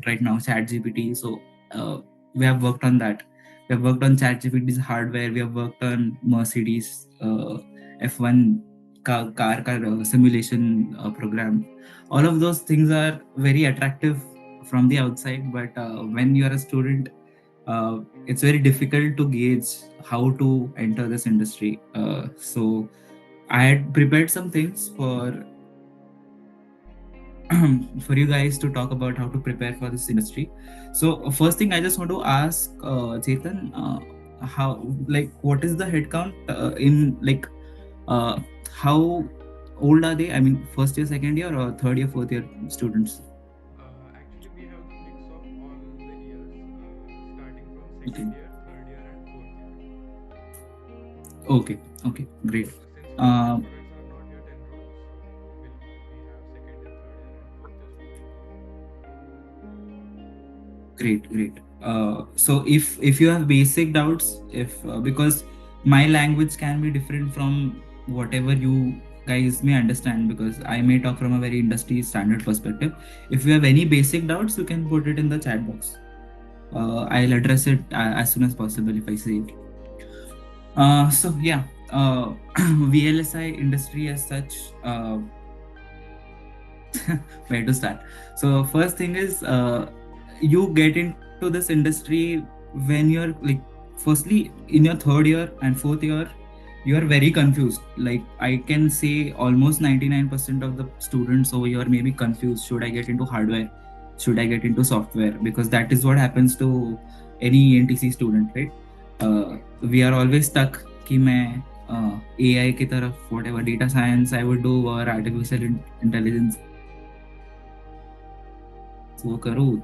right now, ChatGPT. So we have worked on that. We have worked on ChatGPT's hardware. We have worked on Mercedes F1 car simulation program. All of those things are very attractive from the outside, but when you are a student, it's very difficult to gauge how to enter this industry. So I had prepared some things for for you guys to talk about how to prepare for this industry. So first thing I just want to ask Chetan, how, like, what is the headcount in, like, uh, how old are they? I mean, first year, second year, or third year, fourth year students? Actually, we have the mix of all the years, starting from Okay, second year, third year, and fourth year. okay, okay, great. So, since first year Uh, students are not yet enrolled, so we have second year, third year, and fourth year students. Great, great. So if you have basic doubts, if because my language can be different from whatever you guys may understand, because I may talk from a very industry standard perspective. If you have any basic doubts, you can put it in the chat box. I'll address it as soon as possible if I see it. So yeah, VLSI industry as such. Where to start? So first thing is, you get into this industry when you're like, firstly, in your third year and fourth year, you are very confused. Like, I can say almost 99% of the students over here may be confused. Should I get into hardware? Should I get into software? Because that is what happens to any ENTC student, right? We are always stuck कि मैं AI की तरफ, whatever data science I would do, or artificial intelligence वो करूँ,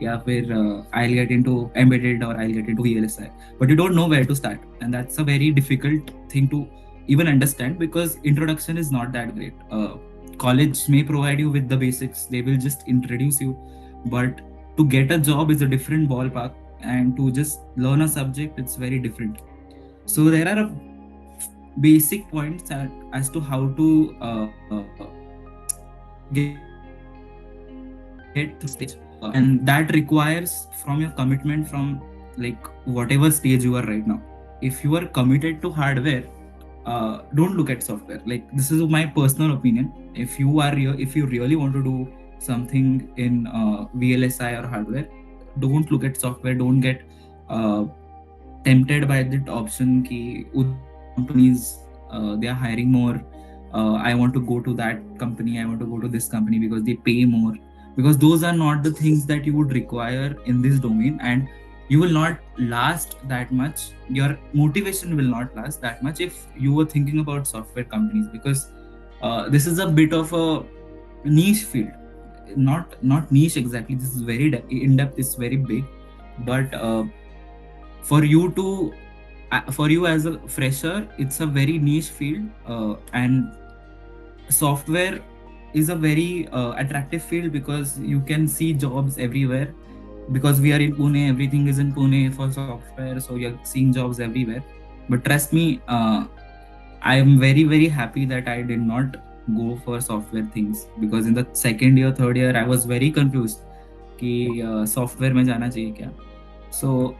या फिर I'll get into embedded, or I'll get into VLSI. But you don't know where to start, and that's a very difficult thing to even understand, because introduction is not that great. College may provide you with the basics, they will just introduce you, but to get a job is a different ballpark, and to just learn a subject, it's very different. So there are basic points as to how to get through this stage, and that requires from your commitment from, like, whatever stage you are right now. If you are committed to hardware, don't look at software. Like, this is my personal opinion. If you really want to do something in VLSI or hardware, don't look at software. Don't get uh, tempted by that option ki udhar companies, they are hiring more. I want to go to that company, I want to go to this company because they pay more. Because those are not the things that you would require in this domain, and you will not last that much. Your motivation will not last that much if you were thinking about software companies, because this is a bit of a niche field. Not niche exactly, this is very in depth, it's very big. But for you to for you as a fresher, it's a very niche field, and software is a very attractive field, because you can see jobs everywhere. Because we are in Pune, everything is in Pune for software, so you're seeing jobs everywhere. But trust me, I am very very happy that I did not go for software things, because in the second year, third year, I was very confused कि software में जाना चाहिए क्या. So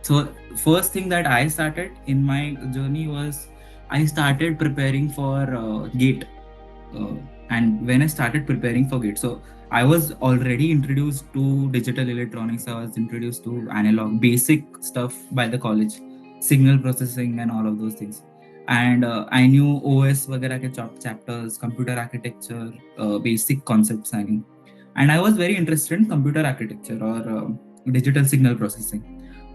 so first thing that I started in my journey was, I started preparing for gate. uh, and when I started preparing for gate, so I was already introduced to digital electronics, I was introduced to analog basic stuff by the college, signal processing and all of those things. And I knew OS वगैरह के chapters, computer architecture, basic concepts I knew. And I was very interested in computer architecture, or digital signal processing.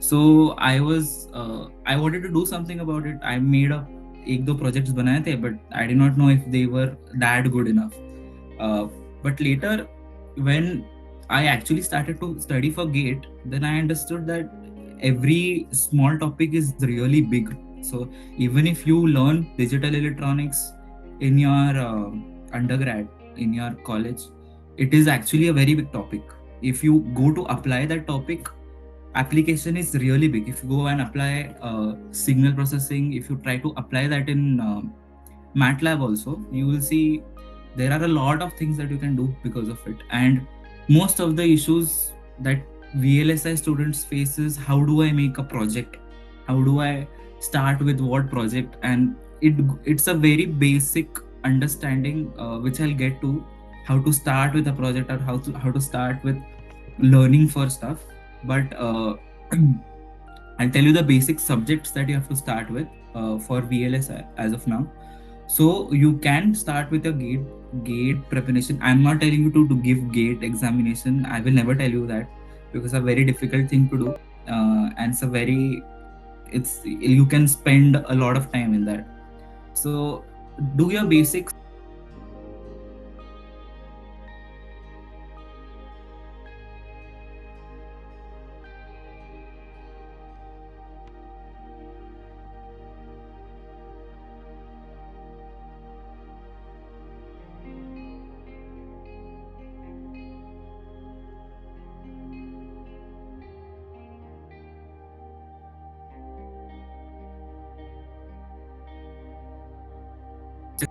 So I wanted to do something about it. I made up एक दो projects बनाए थे, but I did not know if they were that good enough. uh, but later, when I actually started to study for gate, then I understood that every small topic is really big. So even if you learn digital electronics in your undergrad, in your college, it is actually a very big topic. If you go to apply that topic, application is really big. If you go and apply signal processing, if you try to apply that in MATLAB also, you will see there are a lot of things that you can do because of it. And most of the issues that VLSI students face is how do I make a project, how do I start with what project, and it's a very basic understanding which I'll get to how to start with a project or how to start with learning for stuff. But I'll tell you the basic subjects that you have to start with for VLSI as of now. So you can start with a gate preparation. I'm not telling you to give gate examination. I will never tell you that because it's a very difficult thing to do, and it's you can spend a lot of time in that. So do your basics.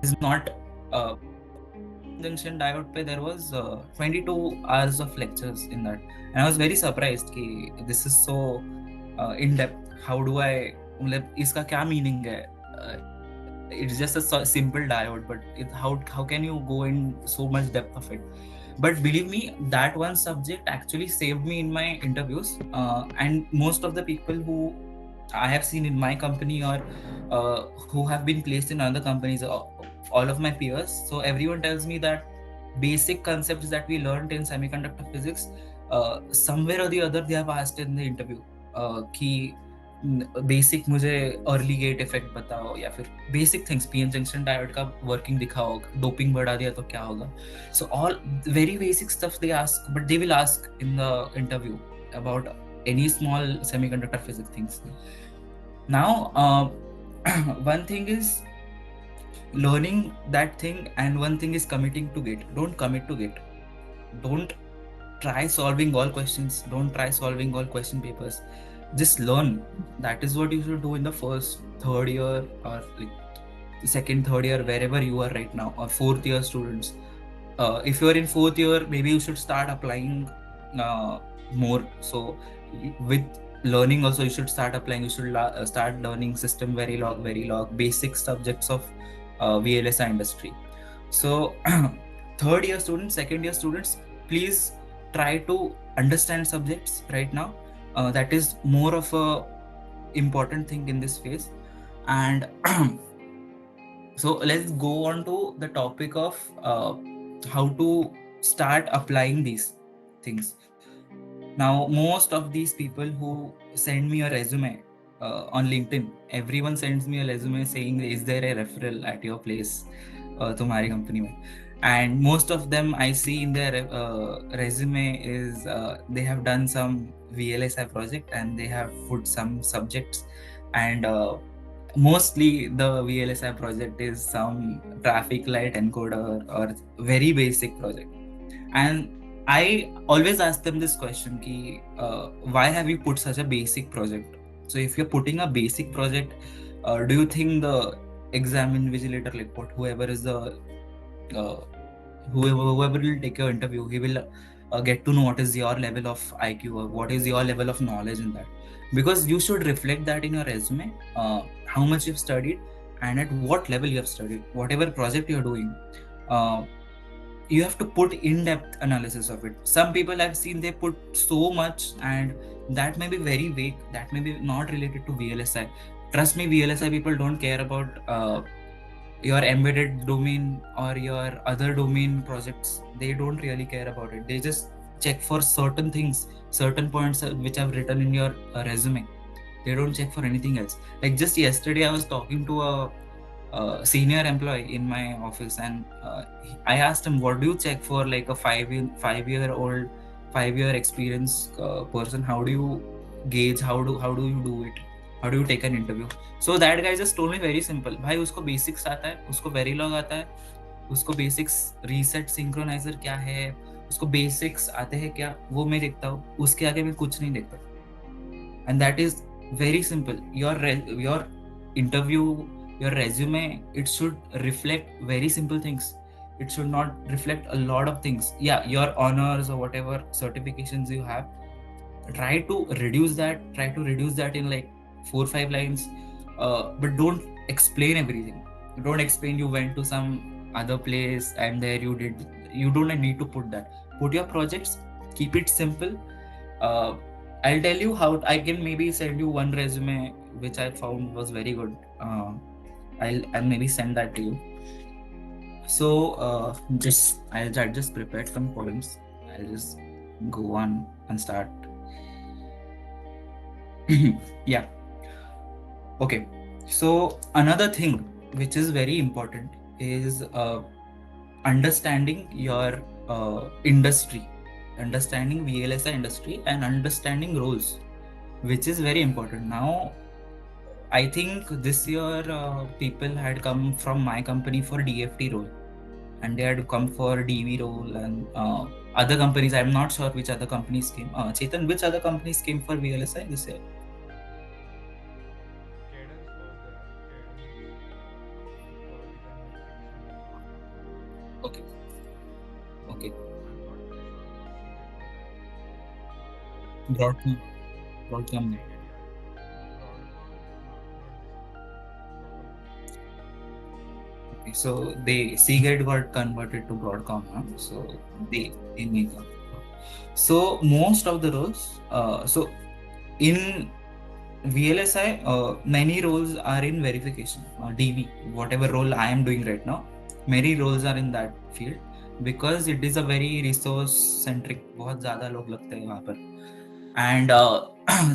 Is not junction diode pe there was 22 hours of lectures in that, and I was very surprised ki this is so in depth. How do I मतलब इसका क्या meaning है? It's just a simple diode, but how can you go in so much depth of it? But believe me, that one subject actually saved me in my interviews, and most of the people who I have seen in my company or who have been placed in other companies, all of my peers. So everyone tells me that basic concepts that we learned in semiconductor physics, somewhere or the other they have asked in the interview कि basic मुझे early gate effect बताओ या फिर basic things PN junction diode का working दिखाओ doping बढ़ा दिया तो क्या होगा so all very basic stuff they ask but they will ask in the interview about any small semiconductor physics things. Now, one thing is learning that thing, and one thing is committing to it. Don't commit to it. Don't try solving all questions. Don't try solving all question papers. Just learn. That is what you should do in the first, third year, or like second, third year, wherever you are right now, or fourth year students. If you are in fourth year, maybe you should start applying more. So with learning also you should start applying. You should start learning system very log basic subjects of VLSI industry. So third year students, second year students, please try to understand subjects right now. That is more of a important thing in this phase. And so let's go on to the topic of how to start applying these things. Now, most of these people who send me a resume on LinkedIn, everyone sends me a resume saying, "Is there a referral at your place, तुम्हारी company में?" And most of them I see in their resume is they have done some VLSI project and they have put some subjects, and mostly the VLSI project is some traffic light encoder or very basic project. And I always ask them this question ki, why have you put such a basic project? So if you're putting a basic project, do you think the exam invigilator, like whoever is the uh, whoever will take your interview, he will get to know what is your level of IQ or what is your level of knowledge in that, because you should reflect that in your resume, how much you've studied and at what level you have studied, whatever project you're doing. Uh, you have to put in-depth analysis of it. Some people I've seen, they put so much, and that may be very vague, that may be not related to VLSI. Trust me, VLSI people don't care about your embedded domain or your other domain projects. They don't really care about it. They just check for certain things, certain points which I've written in your resume. They don't check for anything else. Like just yesterday I was talking to a senior employee in my office, and I asked him, what do you check for like a 5 year experience person? How do you gauge, how do you do it, how do you take an interview? So that guy just told me very simple, भाई उसको basics आता है, उसको verilog आता है, उसको basics reset synchronizer क्या है, उसको basics आते हैं क्या, वो मैं देखता हूँ, उसके आगे मैं कुछ नहीं देखता. And that is very simple. Your interview, your resume, it should reflect very simple things. It should not reflect a lot of things. Yeah, your honors or whatever certifications you have, try to reduce that in like 4 5 lines, but don't explain everything. Don't explain you went to some other place and there you did. You don't need to put that. Put your projects, keep it simple. uh, I'll tell you how I can maybe send you one resume which I found was very good. I'll maybe send that to you. So just I just prepared some points. I'll just go on and start. Yeah. Okay. So another thing which is very important is understanding your industry, understanding VLSI industry, and understanding roles, which is very important. Now, I think this year people had come from my company for DFT role, and they had come for DV role and other companies. I'm not sure which other companies came. Chetan, which other companies came for VLSI this year? Cadence was there. Cadence for design verification role. Okay. Okay. I'm not very sure if Seagate was there. Broadcom. Broadcom. Seagate, yeah, yeah. Broadcom, not this year. Broadcom not. Okay, so they Seagate got converted to Broadcom, huh? So they make up. So most of the roles, so in VLSI, many roles are in verification, DV, whatever role I am doing right now. Many roles are in that field because it is a very resource centric. बहुत ज़्यादा लोग लगते हैं वहाँ पर, and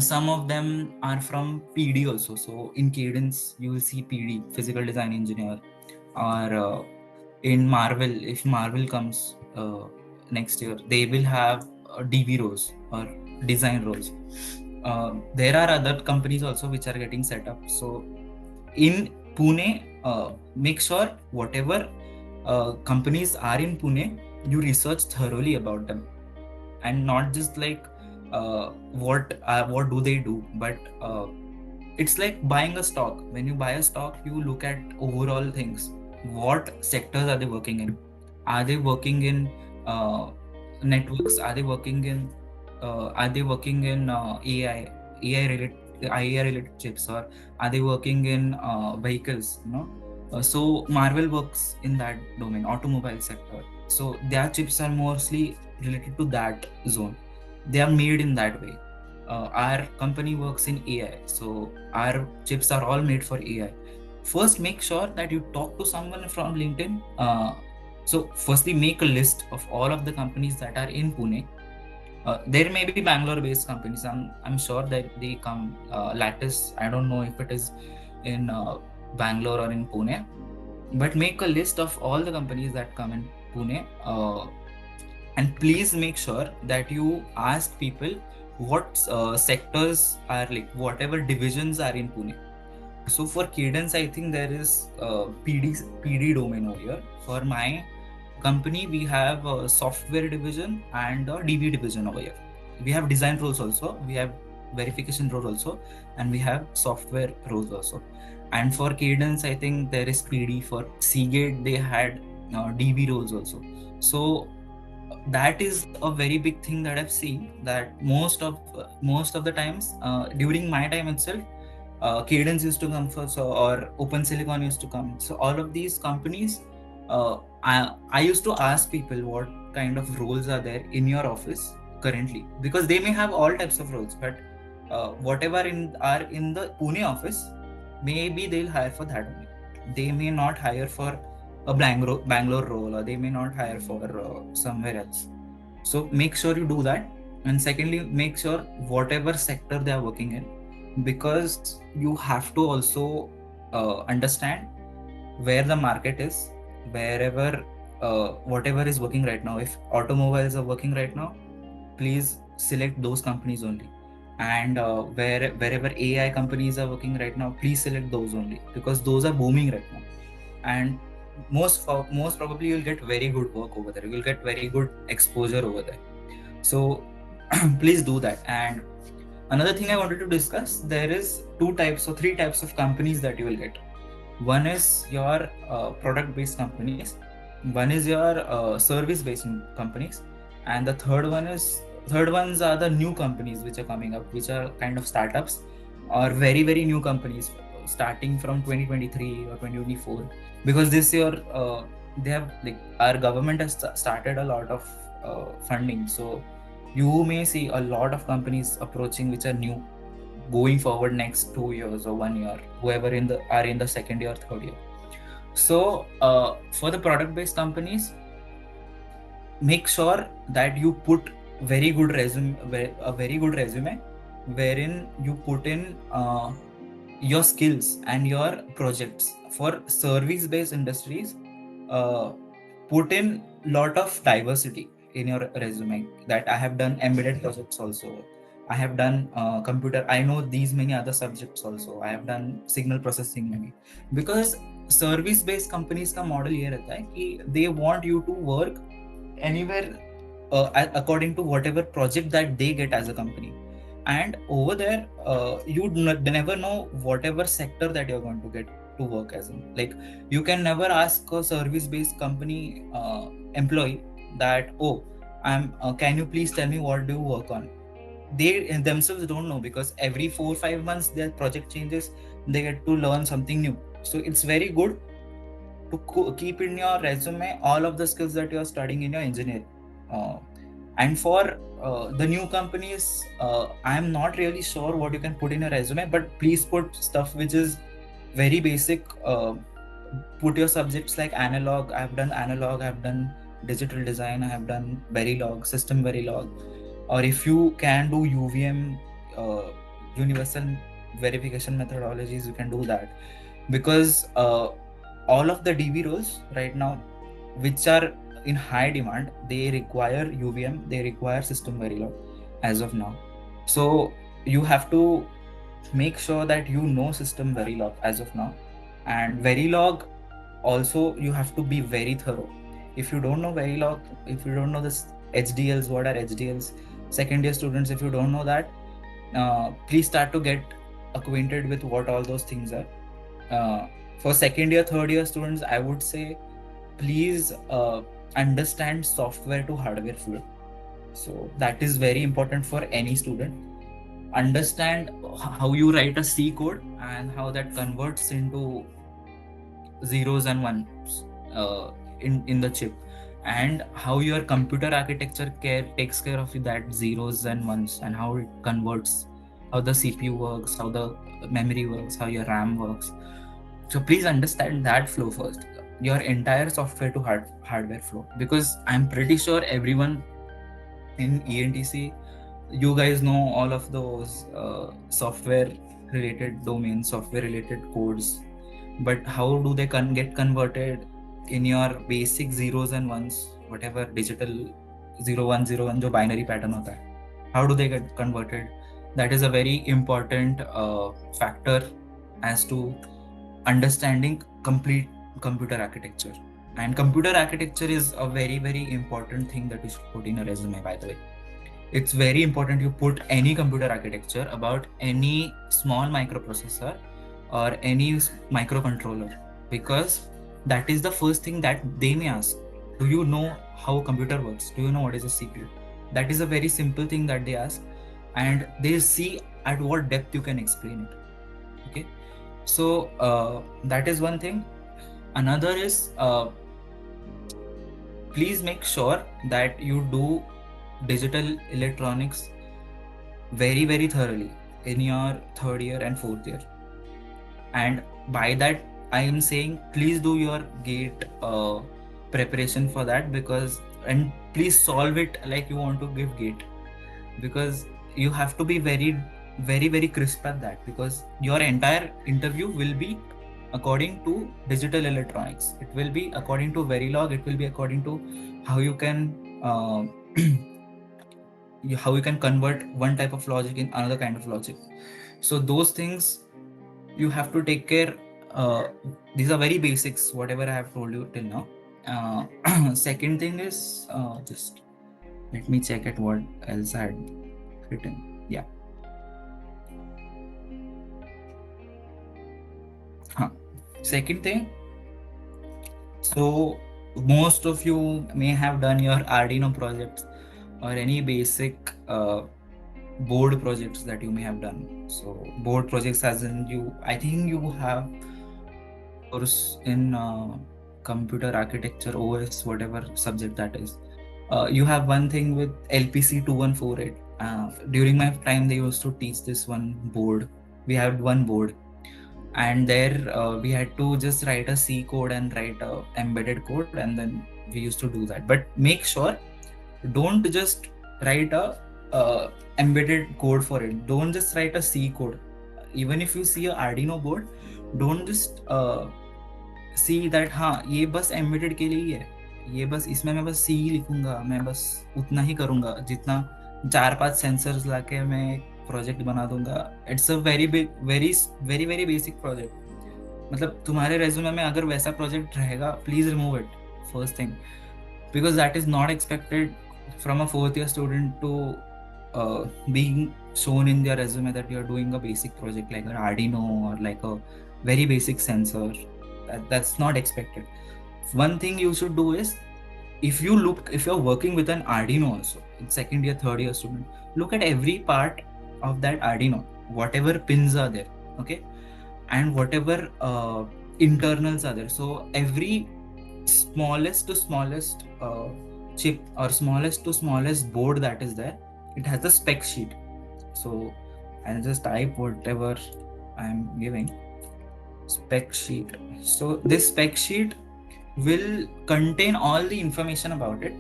some of them are from PD also. So in Cadence, you will see PD, physical design engineer, or in Marvel, if Marvel comes next year, they will have DV roles or design roles. There are other companies also which are getting set up. So in Pune, make sure whatever companies are in Pune, you research thoroughly about them, and not just like what do they do, but it's like buying a stock. When you buy a stock, you look at overall things. What sectors are they working in? Are they working in networks? Are they working in AI related AI related chips, or are they working in vehicles? So Marvel works in that domain, automobile sector. So their chips are mostly related to that zone. They are made in that way. Our company works in AI, so our chips are all made for AI. First, make sure that you talk to someone from LinkedIn. So firstly, make a list of all of the companies that are in Pune. There may be Bangalore-based companies. I'm sure that they come. Lattice. I don't know if it is in Bangalore or in Pune, but make a list of all the companies that come in Pune. And please make sure that you ask people what sectors are, like whatever divisions are in Pune. So for Cadence, I think there is PD domain over here. For my company, we have a software division and a DB division over here. We have design roles also, we have verification role also, and we have software roles also. And for Cadence, I think there is PD. For Seagate, they had DB roles also. So that is a very big thing that I've seen, that most of the times during my time itself, Cadence used to come first, or Open Silicon used to come. So all of these companies, I used to ask people what kind of roles are there in your office currently, because they may have all types of roles, but whatever are in the Pune office, maybe they'll hire for that only. They may not hire for a Bangalore role, or they may not hire for somewhere else. So make sure you do that. And secondly, make sure whatever sector they are working in, because you have to also understand where the market is, wherever whatever is working right now. If automobiles are working right now, please select those companies only. And wherever AI companies are working right now, please select those only, because those are booming right now. And most probably you'll get very good work over there, you'll get very good exposure over there. So please do that. And another thing I wanted to discuss, there is two types or three types of companies that you will get. One is your product based companies, One is your service based companies, and the third ones are the new companies which are coming up, which are kind of startups or very new companies starting from 2023 or 2024, because this year they have, like, our government has started a lot of funding. So you may see a lot of companies approaching which are new, going forward next 2 years or 1 year, whoever are in the second year, third year. So for the product based companies, make sure that you put a very good resume, wherein you put in your skills and your projects. For service based industries, uh, put in lot of diversity in your resume, that I have done embedded projects also, I have done computer, I know these many other subjects also, I have done signal processing many. Because service based companies का model ये रहता है कि they want you to work anywhere according to whatever project that they get as a company. And over there, you never know whatever sector that you're going to get to work as in. Like, you can never ask a service based company employee that, oh, can you please tell me what do you work on. They themselves don't know, because every 4 or 5 months their project changes, they get to learn something new. So it's very good to keep in your resume all of the skills that you are studying in your engineering. Uh, and for the new companies, I am not really sure what you can put in your resume, but please put stuff which is very basic. Put your subjects like analog. I have done analog. I have done digital design. I have done Verilog, system Verilog. Or if you can do UVM, universal verification methodologies, you can do that. Because all of the DB roles right now, which are in high demand, they require UVM, they require system Verilog as of now. So you have to make sure that you know system Verilog as of now. And Verilog also, you have to be very thorough. If you don't know Verilog, if you don't know this HDLs, what are HDLs, second year students, if you don't know that, please start to get acquainted with what all those things are. uh, for second year, third year students, I would say, please understand software to hardware flow. So that is very important for any student. Understand how you write a C code and how that converts into zeros and ones in the chip, and how your computer architecture takes care of that zeros and ones, and how it converts, how the CPU works, how the memory works, how your RAM works. So please understand that flow first, your entire software to hardware flow, because I'm pretty sure everyone in ENTC, you guys know all of those software related domains, software related codes. But how do they get converted in your basic zeros and ones, whatever digital 0101 जो binary pattern होता है, how do they get converted? That is a very important factor as to understanding complete computer architecture. And computer architecture is a very important thing that you should put in a resume, by the way. It's very important you put any computer architecture about any small microprocessor or any microcontroller, because that is the first thing that they may ask. Do you know how a computer works? Do you know what is a CPU? That is a very simple thing that they ask, and they see at what depth you can explain it. Okay, so that is one thing. Another is, please make sure that you do digital electronics very thoroughly in your third year and fourth year. And by that, I am saying, please do your gate preparation for that, because, and please solve it like you want to give gate, because you have to be very crisp at that, because your entire interview will be according to digital electronics. It will be according to Verilog. It will be according to how you can how you can convert one type of logic in another kind of logic. So those things you have to take care. uh, these are very basics, whatever I have told you till now. Second thing is, just let me check at what else I had written. Yeah. Huh. Second thing, so Most of you may have done your Arduino projects or any basic board projects that you may have done. So board projects, as in, you, I think you have a course in computer architecture, OS, whatever subject that is. You have one thing with LPC 2148. During my time, they used to teach this one board. We had one board, and there we had to just write a C code and write a embedded code, and then we used to do that. But make sure, don't just write a embedded code for it. Don't just write a C code. Even if you see a Arduino board, don't just see that हाँ ये बस embedded के लिए ही है, ये बस इसमें मैं बस सी ही लिखूंगा, मैं बस उतना ही करूंगा जितना 4-5 सेंसर्स लाके मैं एक प्रोजेक्ट बना दूंगा. It's a very big, very very very basic project. मतलब तुम्हारे रेज्यूमे में अगर वैसा प्रोजेक्ट रहेगा, please remove it first thing, because that is not expected from a fourth year student to being shown in their resume that you are doing a basic project like an Arduino or like a very basic sensor. That's not expected. One thing you should do is, if you're working with an Arduino also, it's second year, third year student, look at every part of that Arduino, whatever pins are there, okay, and whatever internals are there. So every smallest to smallest chip or smallest to smallest board that is there, it has a spec sheet. So I'll just type whatever I'm giving, spec sheet. So this spec sheet will contain all the information about it,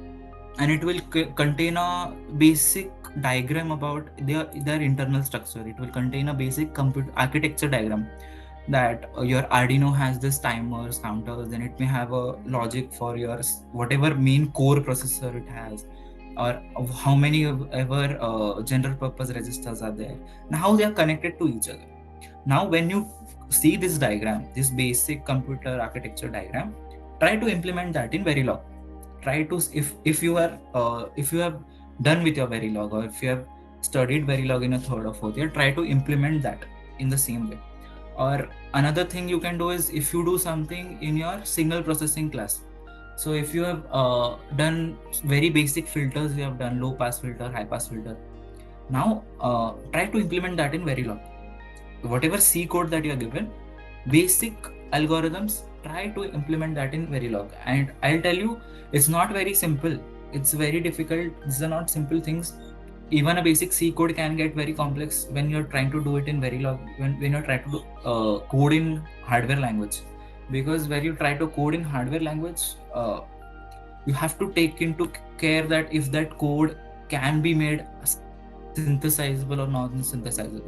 and it will contain a basic diagram about their internal structure. It will contain a basic computer architecture diagram, that your Arduino has this timers, counters, then it may have a logic for your whatever main core processor it has, or of how many ever general purpose registers are there, and how they are connected to each other. Now when you see this diagram, this basic computer architecture diagram, try to implement that in Verilog. Try to, if you are if you have done with your Verilog, or if you have studied Verilog in a third or fourth year, try to implement that in the same way. Or another thing you can do is, if you do something in your signal processing class, so if you have done very basic filters, you have done low pass filter, high pass filter, now try to implement that in Verilog. Whatever C code that you are given, basic algorithms, try to implement that in Verilog. And I'll tell you, it's not very simple, it's very difficult. These are not simple things. Even a basic C code can get very complex when you're trying to do it in Verilog, when you're trying to do, code in hardware language. Because when you try to code in hardware language, you have to take into care that if that code can be made synthesizable or non-synthesizable.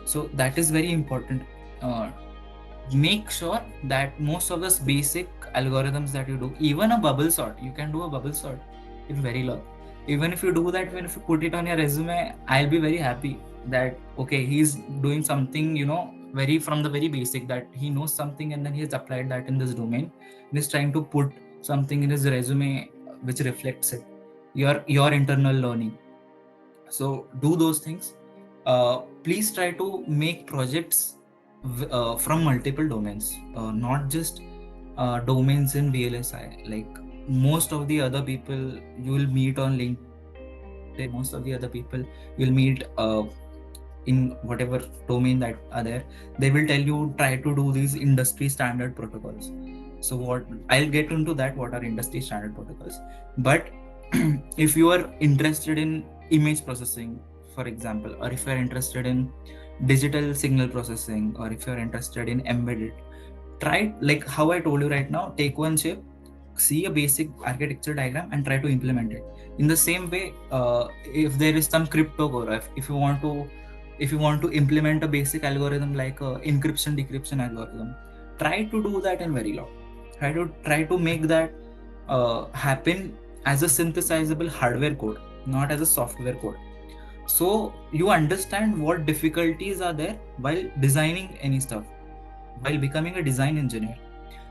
So that is very important. uh, make sure that most of those basic algorithms that you do, even a bubble sort, you can do a bubble sort in Verilog. Even if you do that, when if you put it on your resume, I'll be very happy that okay, he's doing something, very from the very basic, that he knows something and then he has applied that in this domain, and is trying to put something in his resume which reflects it, your internal learning. So do those things. Please try to make projects from multiple domains, not just domains in VLSI. Like most of the other people you will meet on LinkedIn, most of the other people you'll meet in whatever domain that are there, they will tell you try to do these industry standard protocols. So what, I'll get into that, what are industry standard protocols. But if you are interested in image processing, for example, or if you're interested in digital signal processing, or if you're interested in embedded, try, like how I told you right now, take one chip, see a basic architecture diagram and try to implement it. In the same way, if there is some crypto core, if you want to implement a basic algorithm like encryption decryption algorithm, try to do that in Verilog. Try to make that happen as a synthesizable hardware code, not as a software code. So you understand what difficulties are there while designing any stuff, while becoming a design engineer.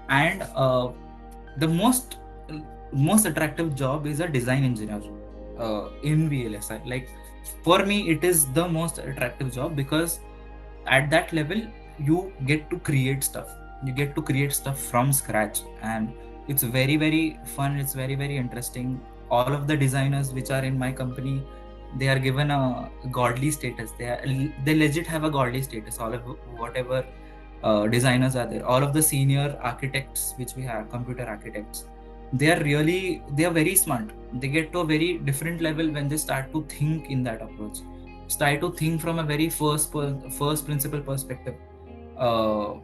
And the most attractive job is a design engineer in VLSI. Like for me, it is the most attractive job, because at that level you get to create stuff. You get to create stuff from scratch, and It's very very fun, it's very very interesting. All of the designers which are in my company, they are given a godly status. They legit have a godly status. All of whatever designers are there, all of the senior architects which we have, computer architects, they are very smart. They get to a very different level when they start to think in that approach, try to think from a very first principle perspective. uh,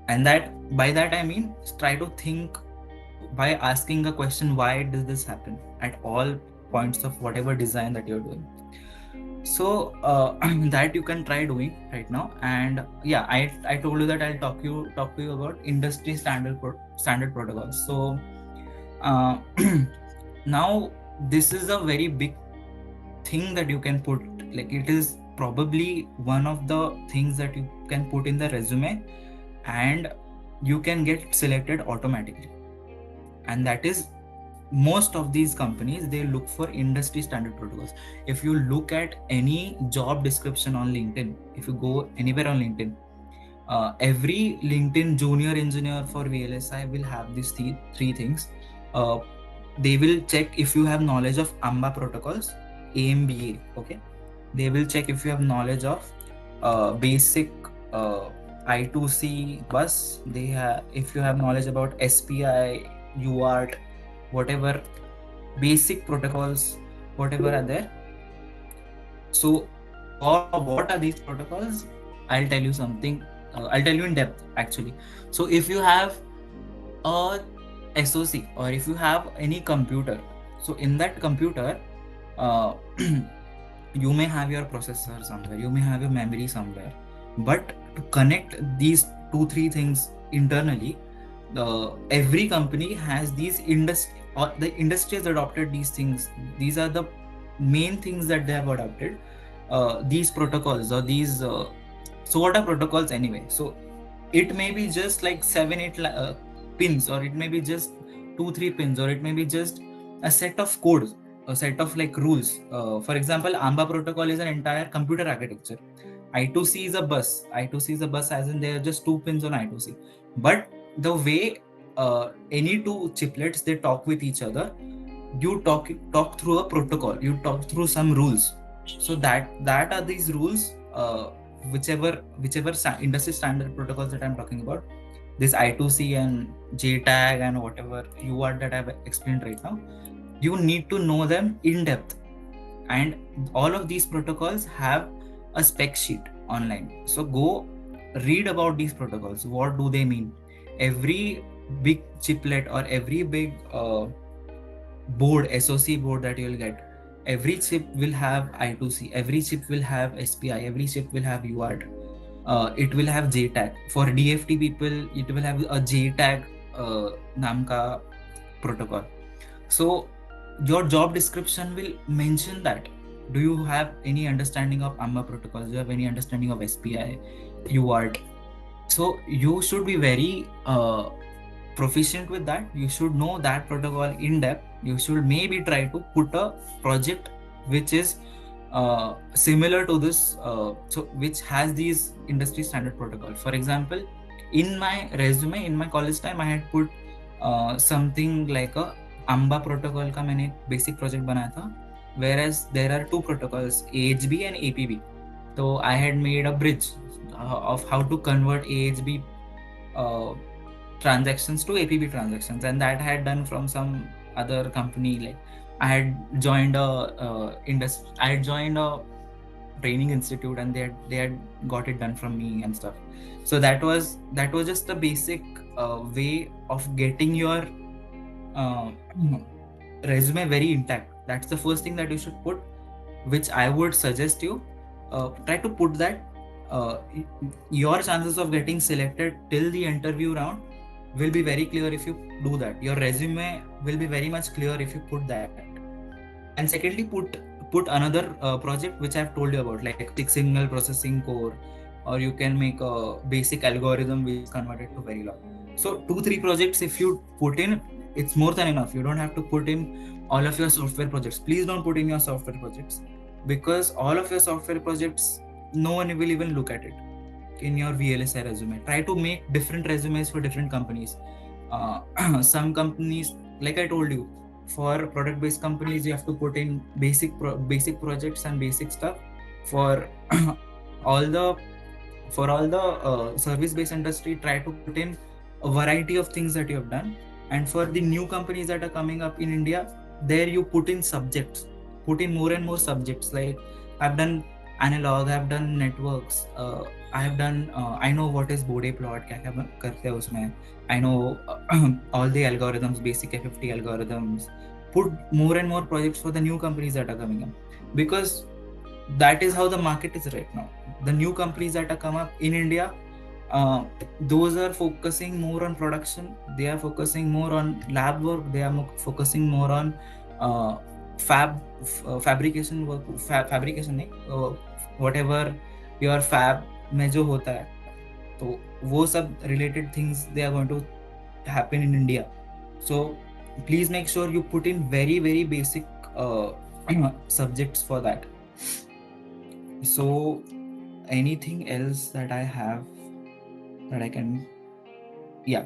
and that, by that I mean, try to think by asking a question, why does this happen at all points of whatever design that you're doing. So that you can try doing right now. And yeah, I told you that I'll talk to you about industry standard protocols. So uh, now this is a very big thing that you can put, like it is probably one of the things that you can put in the resume, and you can get selected automatically. And that is, most of these companies, they look for industry standard protocols. If you look at any job description on LinkedIn, if you go anywhere on LinkedIn, every LinkedIn junior engineer for VLSI will have these three things. uh, they will check if you have knowledge of AMBA protocols, AMBA. Okay, they will check if you have knowledge of basic uh, I2C bus. They have, if you have knowledge about SPI, UART, whatever basic protocols, whatever are there. So what are these protocols? I'll tell you something. I'll tell you in depth actually. So if you have a SoC, or if you have any computer, so in that computer, uh, you may have your processor somewhere, you may have your memory somewhere, but to connect these two three things internally, every company has these industry, or the industry has adopted these things. These are the main things that they have adopted, these protocols, or these so what are protocols anyway? So it may be just like 7 8 pins, or it may be just 2 3 pins, or it may be just a set of codes, a set of like rules. For example, AMBA protocol is an entire computer architecture. I2C is a bus. I2C is a bus, as in there are just 2 pins on I2C. But the way any two chiplets, they talk with each other, you talk through a protocol, you talk through some rules. So that are these rules, whichever industry standard protocols that I'm talking about, this I2C and JTAG and whatever you are that I've explained right now, you need to know them in depth. And all of these protocols have a spec sheet online. So go read about these protocols. What do they mean? Every big chiplet, or every big board, SoC board that you'll get, every chip will have I2C, every chip will have SPI, every chip will have UART. It will have JTAG. For DFT people, it will have a JTAG naam ka protocol. So your job description will mention that. Do you have any understanding of AMBA protocols? Do you have any understanding of SPI, UART? So you should be very proficient with that. You should know that protocol in depth. You should maybe try to put a project which is similar to this, so which has these industry standard protocol. For example, in my resume, in my college time, I had put something like a AMBA protocol का मैंने एक basic project बनाया था, whereas there are two protocols, AHB and APB. So I had made a bridge of how to convert AHB uh, transactions to APB transactions, and that I had done from some other company. Like I had joined I had joined a training institute, and they had got it done from me and stuff. So that was just the basic way of getting your uh, resume very intact. That's the first thing that you should put, which I would suggest you try to put that. uh, your chances of getting selected till the interview round will be very clear if you do that. Your resume will be very much clear if you put that. And secondly, put another project which I've told you about, like six signal processing core, or you can make a basic algorithm which is converted to Verilog. So 2 3 projects if you put in, it's more than enough. You don't have to put in all of your software projects. Please don't put in your software projects, because all of your software projects, no one will even look at it in your VLSI resume. Try to make different resumes for different companies. Some companies, like I told you, for product based companies you have to put in basic projects and basic stuff. For all the service based industry, try to put in a variety of things that you have done. And for the new companies that are coming up in India, there you put in subjects, put in more and more subjects. Like I've done analog, I've done networks, I have done I know what is bode plot, kya kya karte hai usme. I know all the algorithms, basic FFT algorithms. Put more and more projects for the new companies that are coming up, because that is how the market is right now. The new companies that are come up in India, uh, those are focusing more on production, they are focusing more on lab work, they are focusing more on uh, fabrication work, fabrication नहीं, whatever your fab में जो होता है, तो वो सब related things they are going to happen in India. So please make sure you put in very very basic subjects for that. So anything else that I have that I can, yeah,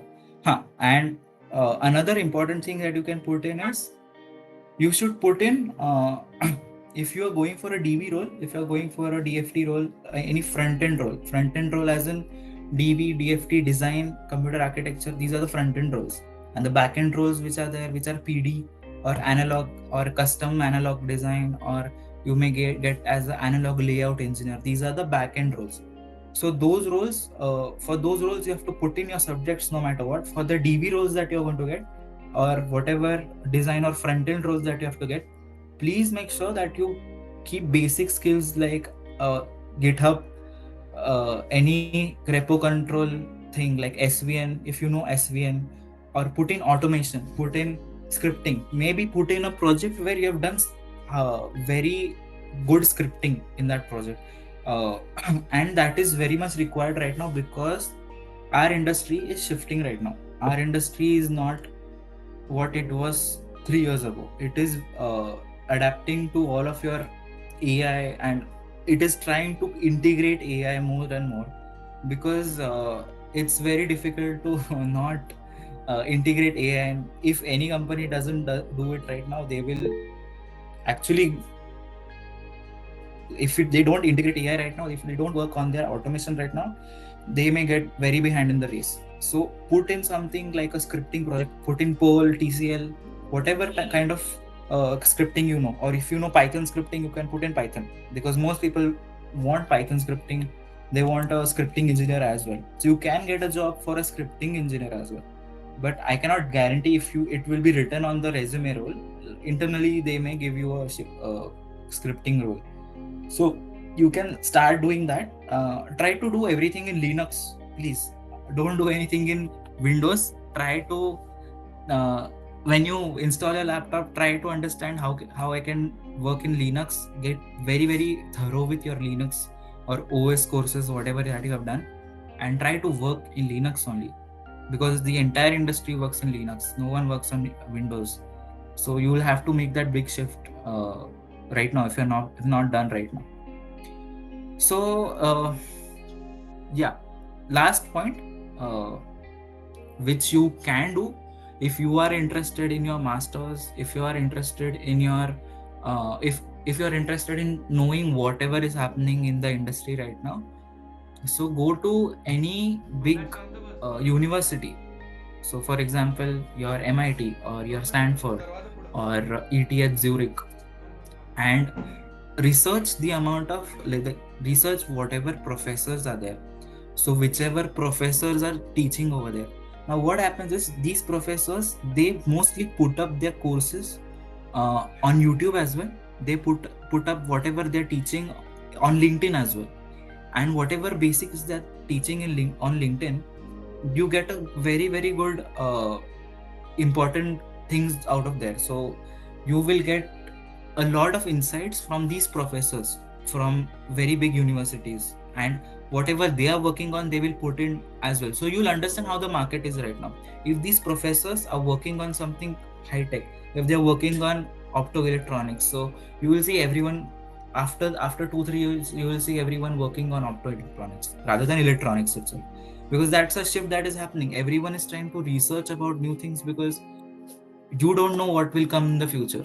and another important thing that you can put in is you should put in if you are going for a DB role, if you are going for a DFT role, any front end role as in DB, DFT, design, computer architecture, these are the front end roles. And the back end roles which are there, which are PD or analog or custom analog design, or you may get as an analog layout engineer, these are the back end roles. So those roles, for those roles you have to put in your subjects no matter what. For the DB roles that you're going to get, or whatever design or front end roles that you have to get, please make sure that you keep basic skills like GitHub, any repo control thing like SVN, if you know SVN, or put in automation, put in scripting, maybe put in a project where you have done very good scripting in that project. And that is very much required right now, because our industry is shifting right now. Our industry is not what it was 3 years ago. It is adapting to all of your AI, and it is trying to integrate AI more and more, because it's very difficult to not integrate AI. And if any company doesn't do it right now, they will actually, if they don't integrate AI right now, if they don't work on their automation right now, they may get very behind in the race. So put in something like a scripting project, put in Perl, TCL, whatever kind of scripting you know. Or if you know Python scripting, you can put in Python, because most people want Python scripting. They want a scripting engineer as well. So you can get a job for a scripting engineer as well. But I cannot guarantee if you it will be written on the resume role. Internally, they may give you a scripting role. So you can start doing that. Try to do everything in Linux, please. Don't do anything in Windows. Try to when you install your laptop, try to understand how I can work in Linux. Get very very thorough with your Linux or OS courses, whatever that you have done, and try to work in Linux only, because the entire industry works in Linux. No one works on Windows. So you will have to make that big shift right now if you're not done right now. So yeah, last point, uh, which you can do if you are interested in your masters, if you are interested in your if you are interested in knowing whatever is happening in the industry right now. So go to any big university. So for example, your MIT or your Stanford or ETH Zurich, and research the amount of like the research whatever professors are there. So whichever professors are teaching over there, now what happens is these professors, they mostly put up their courses on YouTube as well. They put up whatever they're teaching on LinkedIn as well. And whatever basics they're teaching on LinkedIn, you get a very very good important things out of there. So you will get a lot of insights from these professors from very big universities, and whatever they are working on, they will put in as well. So you'll understand how the market is right now. If these professors are working on something high tech, if they're working on optoelectronics, so you will see everyone after 2 3 years you will see everyone working on optoelectronics rather than electronics itself, because that's a shift that is happening. Everyone is trying to research about new things because you don't know what will come in the future.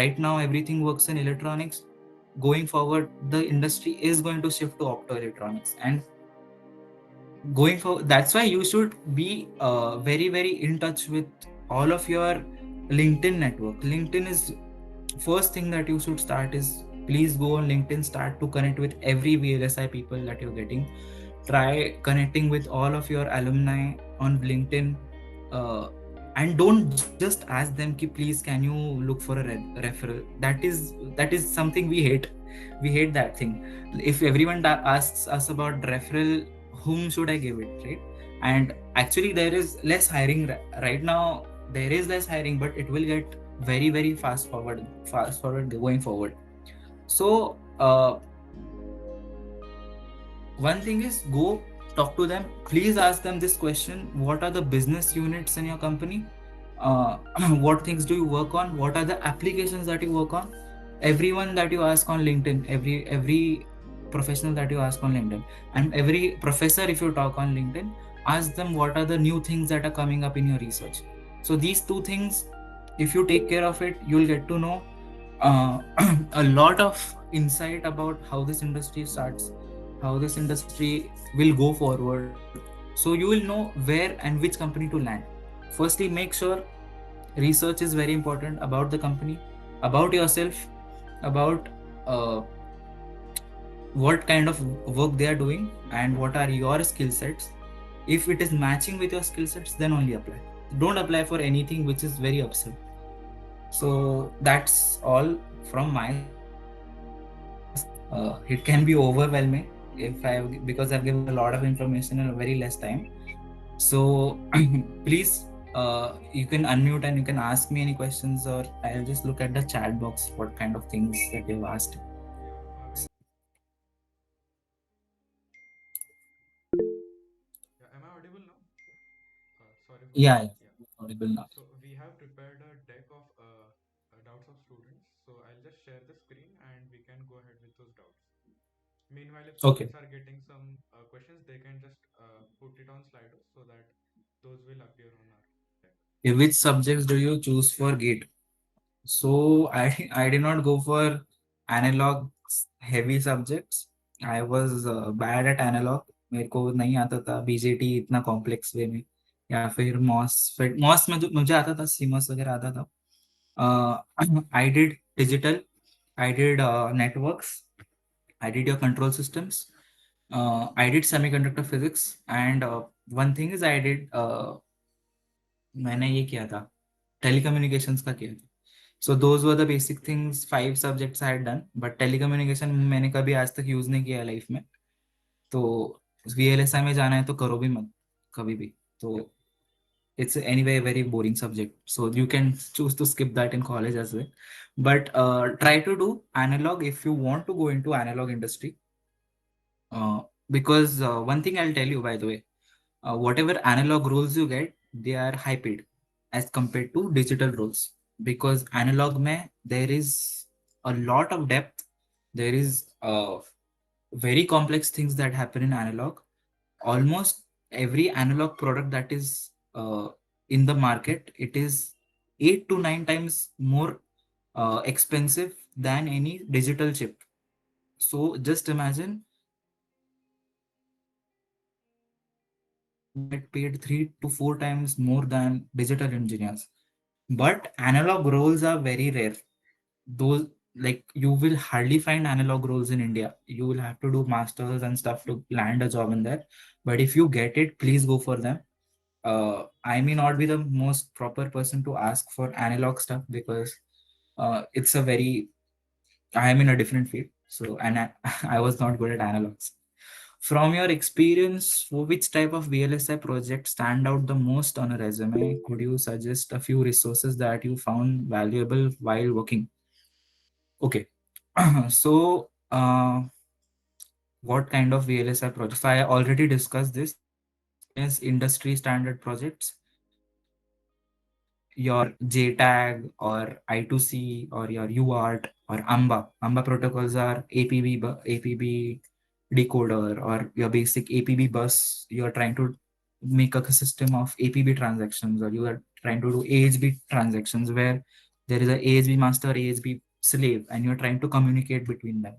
Right now everything works in electronics. Going forward the industry is going to shift to optoelectronics, and going forward that's why you should be very in touch with all of your LinkedIn network. LinkedIn is first thing that you should start is, please go on LinkedIn, start to connect with every VLSI people that you're getting. Try connecting with all of your alumni on LinkedIn, uh, and don't just ask them ki please can you look for a referral. That is something we hate. We hate that thing. If everyone asks us about referral, whom should I give it, right? And actually there is less hiring right now. There is less hiring, but it will get very fast forward going forward. So one thing is, go talk to them. Please ask them this question: what are the business units in your company? uh, what things do you work on? What are the applications that you work on? Everyone that you ask on LinkedIn, every professional that you ask on LinkedIn, and every professor if you talk on LinkedIn, ask them what are the new things that are coming up in your research. So these two things, if you take care of it, you'll get to know uh, a lot of insight about how this industry starts, how this industry will go forward. So you will know where and which company to land. Firstly, make sure research is very important about the company, about yourself, about uh, what kind of work they are doing and what are your skill sets. If it is matching with your skill sets, then only apply. Don't apply for anything which is very absurd. So that's all from my side. It can be overwhelming if I because I've given a lot of information in a very less time. So please, you can unmute and you can ask me any questions, or I'll just look at the chat box what kind of things that you've asked. Yeah, Bhavin. Yeah, am I audible now? Sorry for that. Yeah, Yeah. yeah, audible now. So we have prepared a deck of doubts of students. So I'll just share the screen and we can go ahead with those doubts. Meanwhile, if Okay. students are getting some questions, they can just put it on Slido so that those will appear on our deck. Which subjects do you choose for GATE? So I did not go for analog heavy subjects. I was bad at analog. मेरे को नहीं आता था BJT इतना complex वे में, या फिर moss में मुझे आता था, सीमॉस वगैरह आता था. I did digital, I did networks, I did your control systems, I did semiconductor physics, and one thing is I did मैंने ये किया था, telecommunications का किया था. So those were the basic things, 5 subjects I had done. But telecommunication मैंने कभी आज तक यूज नहीं किया लाइफ में. तो VLSI में जाना है तो करो भी मत कभी भी. तो it's anyway a very boring subject, so you can choose to skip that in college as well. But try to do analog if you want to go into analog industry. uh, because one thing I'll tell you, by the way, whatever analog rules you get, they are high paid as compared to digital rules. Because analog mein there is a lot of depth, there is very complex things that happen in analog. Almost every analog product that is in the market, it is 8 to 9 times more expensive than any digital chip. So just imagine, get paid 3 to 4 times more than digital engineers. But analog roles are very rare. Those, like, you will hardly find analog roles in India. You will have to do masters and stuff to land a job in there. But if you get it, please go for them. I may not be the most proper person to ask for analog stuff because it's a very, I am in a different field. So, and I was not good at analogs. From your experience, which type of VLSI project stand out the most on a resume? Could you suggest a few resources that you found valuable while working? Okay. So, what kind of VLSI projects? I already discussed this. One is industry standard projects. your JTAG or I2C or your UART or AMBA. AMBA protocols are APB decoder or your basic APB bus. You are trying to make a system of APB transactions, or you are trying to do AHB transactions where there is a AHB master, AHB slave, and you're trying to communicate between them.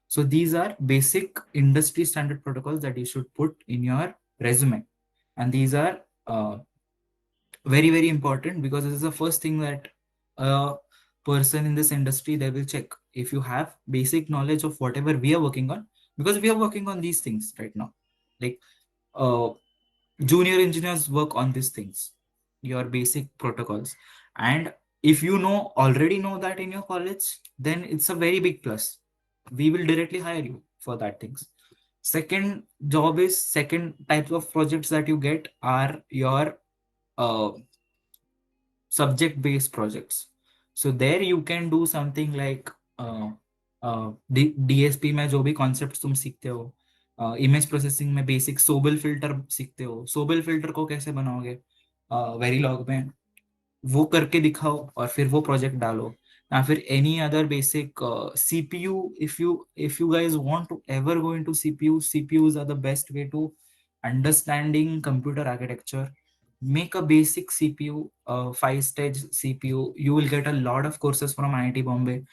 So these are basic industry standard protocols that you should put in your resume. And these are very very important, because this is the first thing that a person in this industry they will check. If you have basic knowledge of whatever we are working on, because we are working on these things right now, like uh, junior engineers work on these things, your basic protocols. And if you know already know that in your college, then it's a very big plus. We will directly hire you for that things. Second job is, second types of projects that you get are your uh, subject based projects. So there you can do something like DSP में जो भी concepts तुम सीखते हो, image processing में basic सोबल filter सीखते हो, सोबल filter को कैसे बनाओगे वेरीलॉग में, वो करके दिखाओ और फिर वो प्रोजेक्ट डालो. या फिर any other basic CPU, if you guys want to ever go into CPUs are the best way to understanding computer architecture. Make a basic CPU, 5 stage CPU. You will get a lot of courses from IIT Bombay.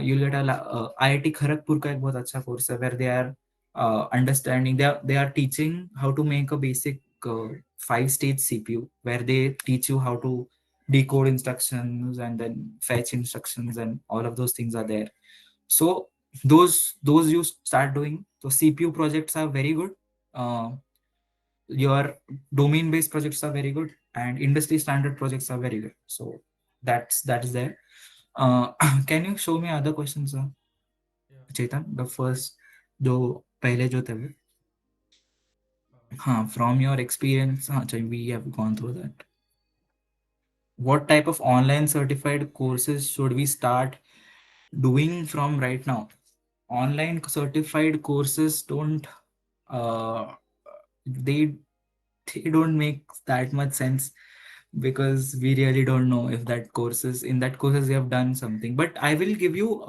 You'll get IIT Kharagpur का एक बहुत अच्छा course है, where they are understanding, they are teaching how to make a basic 5 stage CPU, where they teach you how to decode instructions and then fetch instructions, and all of those things are there. So those you start doing. So CPU projects are very good. Uh, your domain based projects are very good, and industry standard projects are very good. So that is there. uh, can you show me other questions, Yeah. Chetan? The first जो पहले जो थे वो, हाँ, from your experience, हाँ चलिए, we have gone through that. What type of online certified courses should we start doing from right now? Online certified courses don't uh, they they don't make that much sense, because we really don't know if that courses in that courses we have done something. But I will give you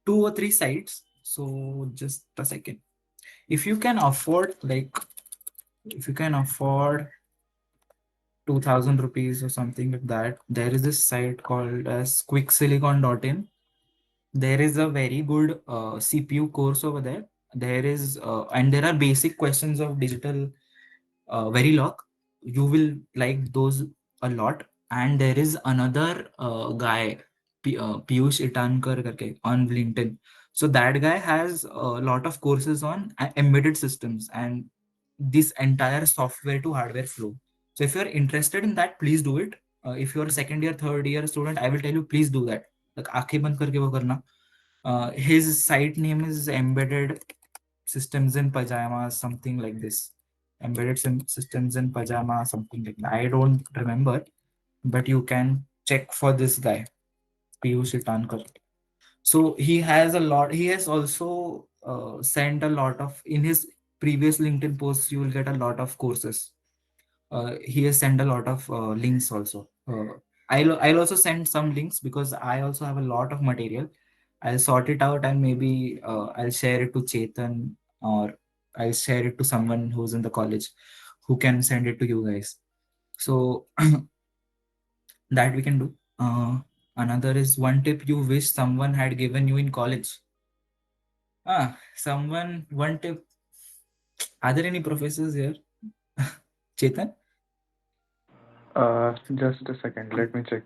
2 or 3 sites. So just a second. If you can afford, like, if you can afford 2000 rupees or something like that, there is this site called as quicksilicon.in. There is a very good CPU course over there. There is and there are basic questions of digital Verilog. You will like those a lot. And there is another guy, Piyush Itankar karke, on LinkedIn. So that guy has a lot of courses on embedded systems and this entire software to hardware flow. So if you are interested in that, please do it. If you are a second year, third year student, I will tell you, please do that. Like आंखें बंद करके वो करना. His site name is Embedded Systems in Pajamas, something like this. Systems in Pajama, something like that. I don't remember, but you can check for this guy, Piyush Itankar. So he has a lot. He has also sent a lot of, in his previous LinkedIn posts. You will get a lot of courses. He has sent a lot of links also. I'll also send some links, because I also have a lot of material. I'll sort it out, and maybe I'll share it to Chetan, or I'll share it to someone who's in the college who can send it to you guys. So that we can do. Another is, one tip you wish someone had given you in college. Someone, one tip. Are there any professors here? Chetan? Just a second, let me check.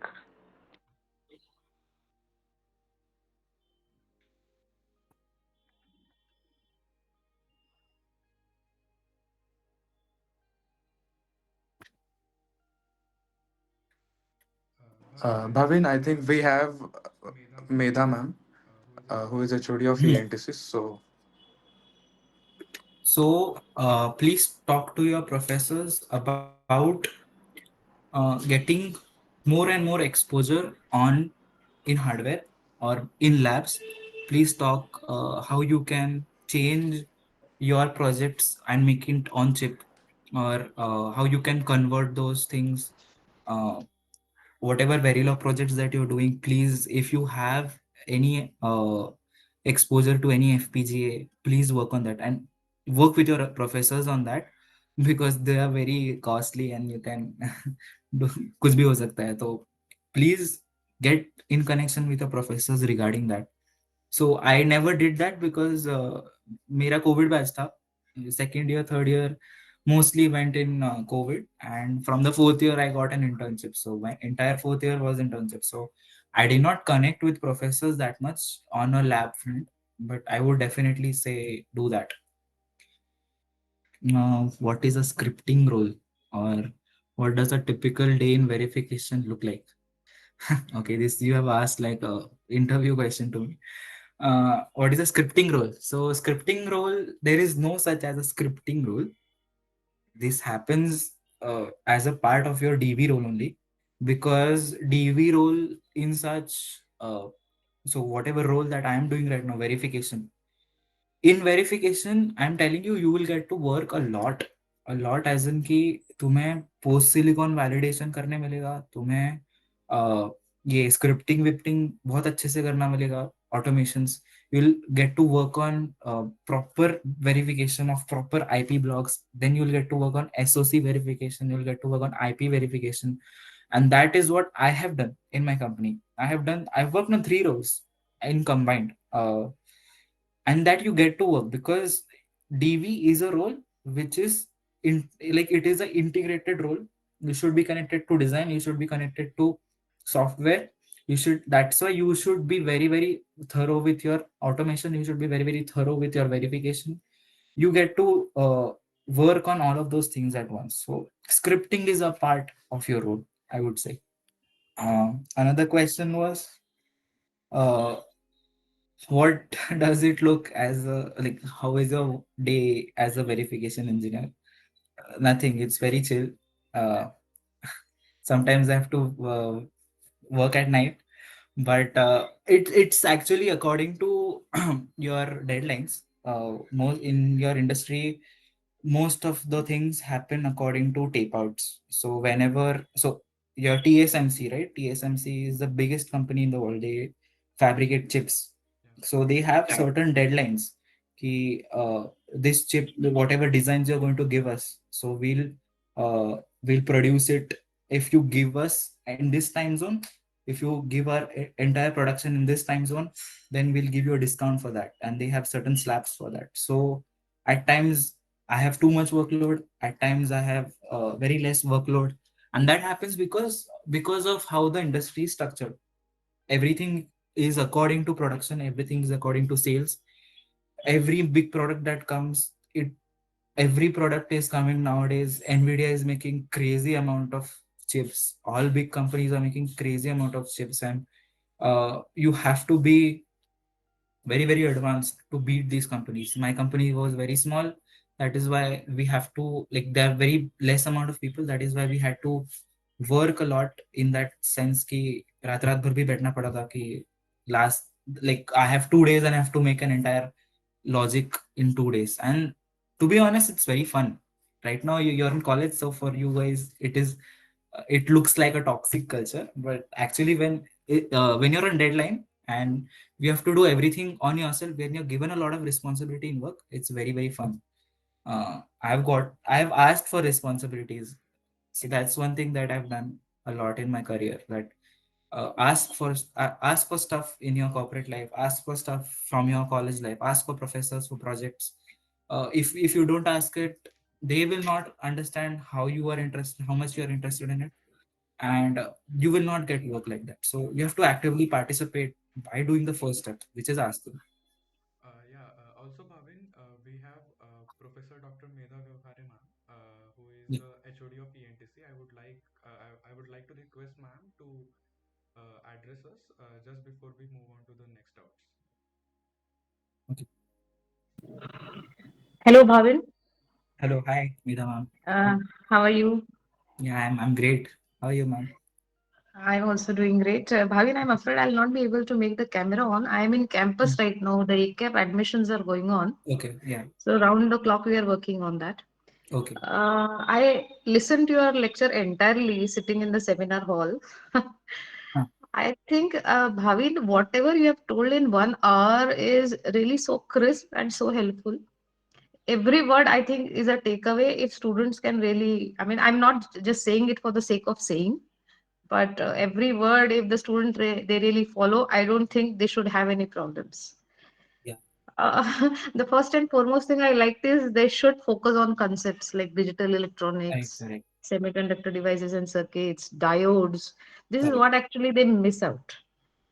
Bhavin, I think we have Medha ma'am, who is HOD of ENTC. So, So please talk to your professors about getting more and more exposure on in hardware or in labs. Please talk how you can change your projects and make it on chip, or how you can convert those things uh, whatever Verilog projects that you're doing, please, if you have any exposure to any FPGA, please work on that and work with your professors on that, because they are very costly and you can do कुछ भी हो सकता है. तो please get in connection with your professors regarding that. So I never did that because मेरा COVID batch था. Second year, third year mostly went in COVID, and from the fourth year I got an internship. So my entire fourth year was internship. So I did not connect with professors that much on a lab front, but I would definitely say do that. What is a scripting role, or what does a typical day in verification look like? Okay, this you have asked like a interview question to me. What is a scripting role? So scripting role, there is no such as a scripting role. This happens as a part of your DV role only, because DV role in such so whatever role that I am doing right now, verification, in verification I'm telling you, you will get to work a lot as in कि तुम्हें post silicon validation करने मिलेगा, तुम्हें ये scripting विप्टिंग बहुत अच्छे से करना मिलेगा, automations. You'll get to work on proper verification of proper IP blocks. Then you'll get to work on SOC verification. You'll get to work on IP verification, and that is what I have done in my company. I've worked on three roles in combined. And that you get to work because DV is a role which is in, like, it is an integrated role. You should be connected to design, you should be connected to software. You should, that's why you should be very, very thorough with your automation. You should be very, very thorough with your verification. You get to work on all of those things at once. So scripting is a part of your role, I would say. Another question was, uh, what does it look as a, like, how is a day as a verification engineer? Nothing, it's very chill. uh, Sometimes I have to work at night, but it's actually according to your deadlines. Most in your industry, most of the things happen according to tape outs. So whenever, so your TSMC, right? TSMC is the biggest company in the world. They fabricate chips. Yeah. So they have certain deadlines. Ki, this chip, whatever designs you're going to give us, so we'll produce it if you give us in this time zone. If you give our entire production in this time zone, then we'll give you a discount for that. And they have certain slabs for that. So at times I have too much workload. At times I have very less workload, and that happens because of how the industry is structured. Everything is according to production. Everything is according to sales. Every big product that comes, it every product is coming nowadays. Nvidia is making crazy amount of chips. All big companies are making crazy amount of chips, and you have to be very, very advanced to beat these companies. My company was very small. That is why we have to, like, there are very less amount of people. That is why we had to work a lot in that sense कि रात रात भर भी बैठना पड़ा था कि last, like, I have 2 days and I have to make an entire logic in 2 days. And to be honest, it's very fun. Right now you're in college, so for you guys it looks like a toxic culture, but actually when you're on deadline and you have to do everything on yourself, when you're given a lot of responsibility in work, it's very, very fun. I've asked for responsibilities. See, that's one thing that I've done a lot in my career, that ask for stuff in your corporate life, ask for stuff from your college life, ask for professors for projects. If you don't ask it, they will not understand how you are interested, how much you are interested in it, and you will not get work like that. So you have to actively participate by doing the first step, which is asking. Yeah. Also, Bhavin, we have Professor Dr. Medha Vyavhare ma'am, who is Yeah. the HOD of ENTC. I would like to request ma'am to address us just before we move on to the next doubts. Okay. Hello, Bhavin. Hello, hi, Meera ma'am. Uh, how are you? Yeah, I'm great. How are you, ma'am? I'm also doing great. Bhavin, I'm afraid I'll not be able to make the camera on. I'm in campus Mm. right now. The ACAP admissions are going on. Okay, yeah. So, round the clock, we are working on that. Okay. I listened to your lecture entirely sitting in the seminar hall. Huh. I think, Bhavin, whatever you have told in 1 hour is really so crisp and so helpful. Every word I think is a takeaway. If students can really, I mean, I'm not just saying it for the sake of saying, but every word, if the they really follow, I don't think they should have any problems. Yeah. The first and foremost thing I liked is they should focus on concepts like digital Correct. electronics, Correct. semiconductor devices and circuits, diodes. This is Correct. what actually they miss out.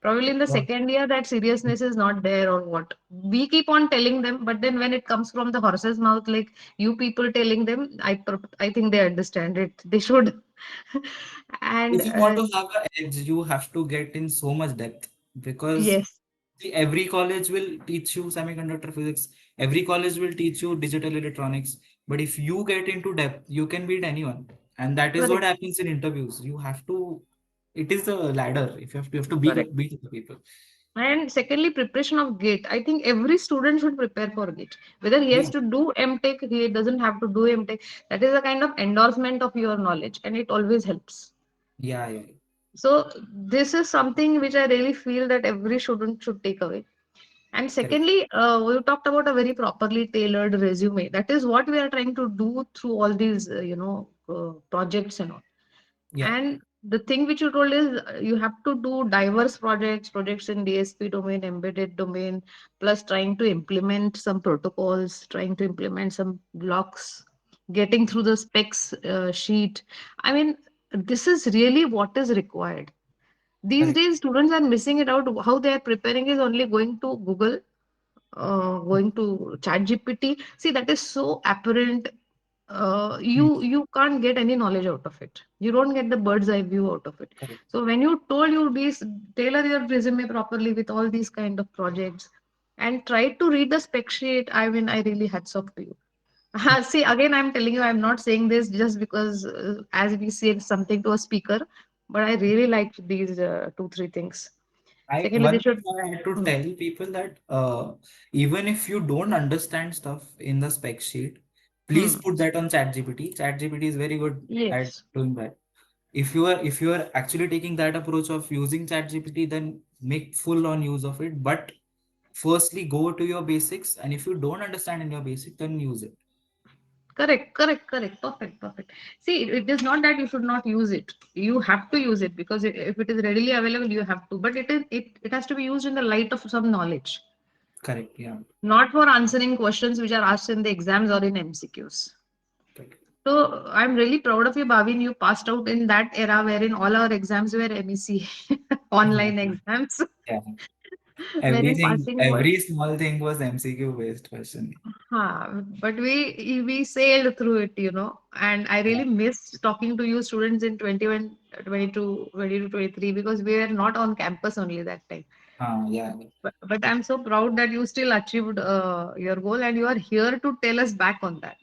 Probably in the What? second year, that seriousness is not there, or what. We keep on telling them, but then when it comes from the horse's mouth, like you people telling them, I think they understand it. They should. And If you want to have an edge, you have to get in so much depth because yes, see, every college will teach you semiconductor physics, every college will teach you digital electronics. But if you get into depth, you can beat anyone. And that is what correct, happens in interviews. You have to, it is the ladder. If you have to correct. beat the people. And secondly, preparation of GATE. I think every student should prepare for GATE. Whether he has Yeah, to do MTech, he doesn't have to do MTech. That is a kind of endorsement of your knowledge, and it always helps. yeah, yeah. So this is something which I really feel that every student should take away. And Correct. secondly, we talked about a very properly tailored resume. That is what we are trying to do through all these, projects and all. Yeah, And the thing which you told is you have to do diverse projects in DSP domain, embedded domain, plus trying to implement some protocols, trying to implement some blocks, getting through the specs sheet. I mean, this is really what is required. These correct. days, students are missing it out. How they are preparing is only going to Google, going to ChatGPT. See, that is so apparent. Mm, You can't get any knowledge out of it. You don't get the bird's eye view out of it. correct. So when you told you this, tailor your resume properly with all these kind of projects, and try to read the spec sheet. I mean, I really hats off to you. See, again, I'm telling you, I'm not saying this just because, as we say something to a speaker, but I really liked these two, three things. I Secondly, they one thing should. I had to Hmm. tell people that even if you don't understand stuff in the spec sheet, please Hmm. put that on ChatGPT. ChatGPT is very good at Yes. doing that. If you are actually taking that approach of using ChatGPT, then make full on use of it. But firstly, go to your basics, and if you don't understand in your basic, then use it. Correct. Perfect, perfect. See, it is not that you should not use it. You have to use it because if it is readily available, you have to. But it has to be used in the light of some knowledge, Correct. Yeah. not for answering questions which are asked in the exams or in MCQs. Correct. So I'm really proud of you, Bhavin. You passed out in that era wherein all our exams were MEC, online exams, Yeah. wherein Everything, passing every was. small thing was MCQ based question. But we sailed through it, and I Yeah. really miss talking to you students in 21, 22, 22, 23 because we were not on campus only that time. Yeah. But I'm so proud that you still achieved your goal and you are here to tell us back on that.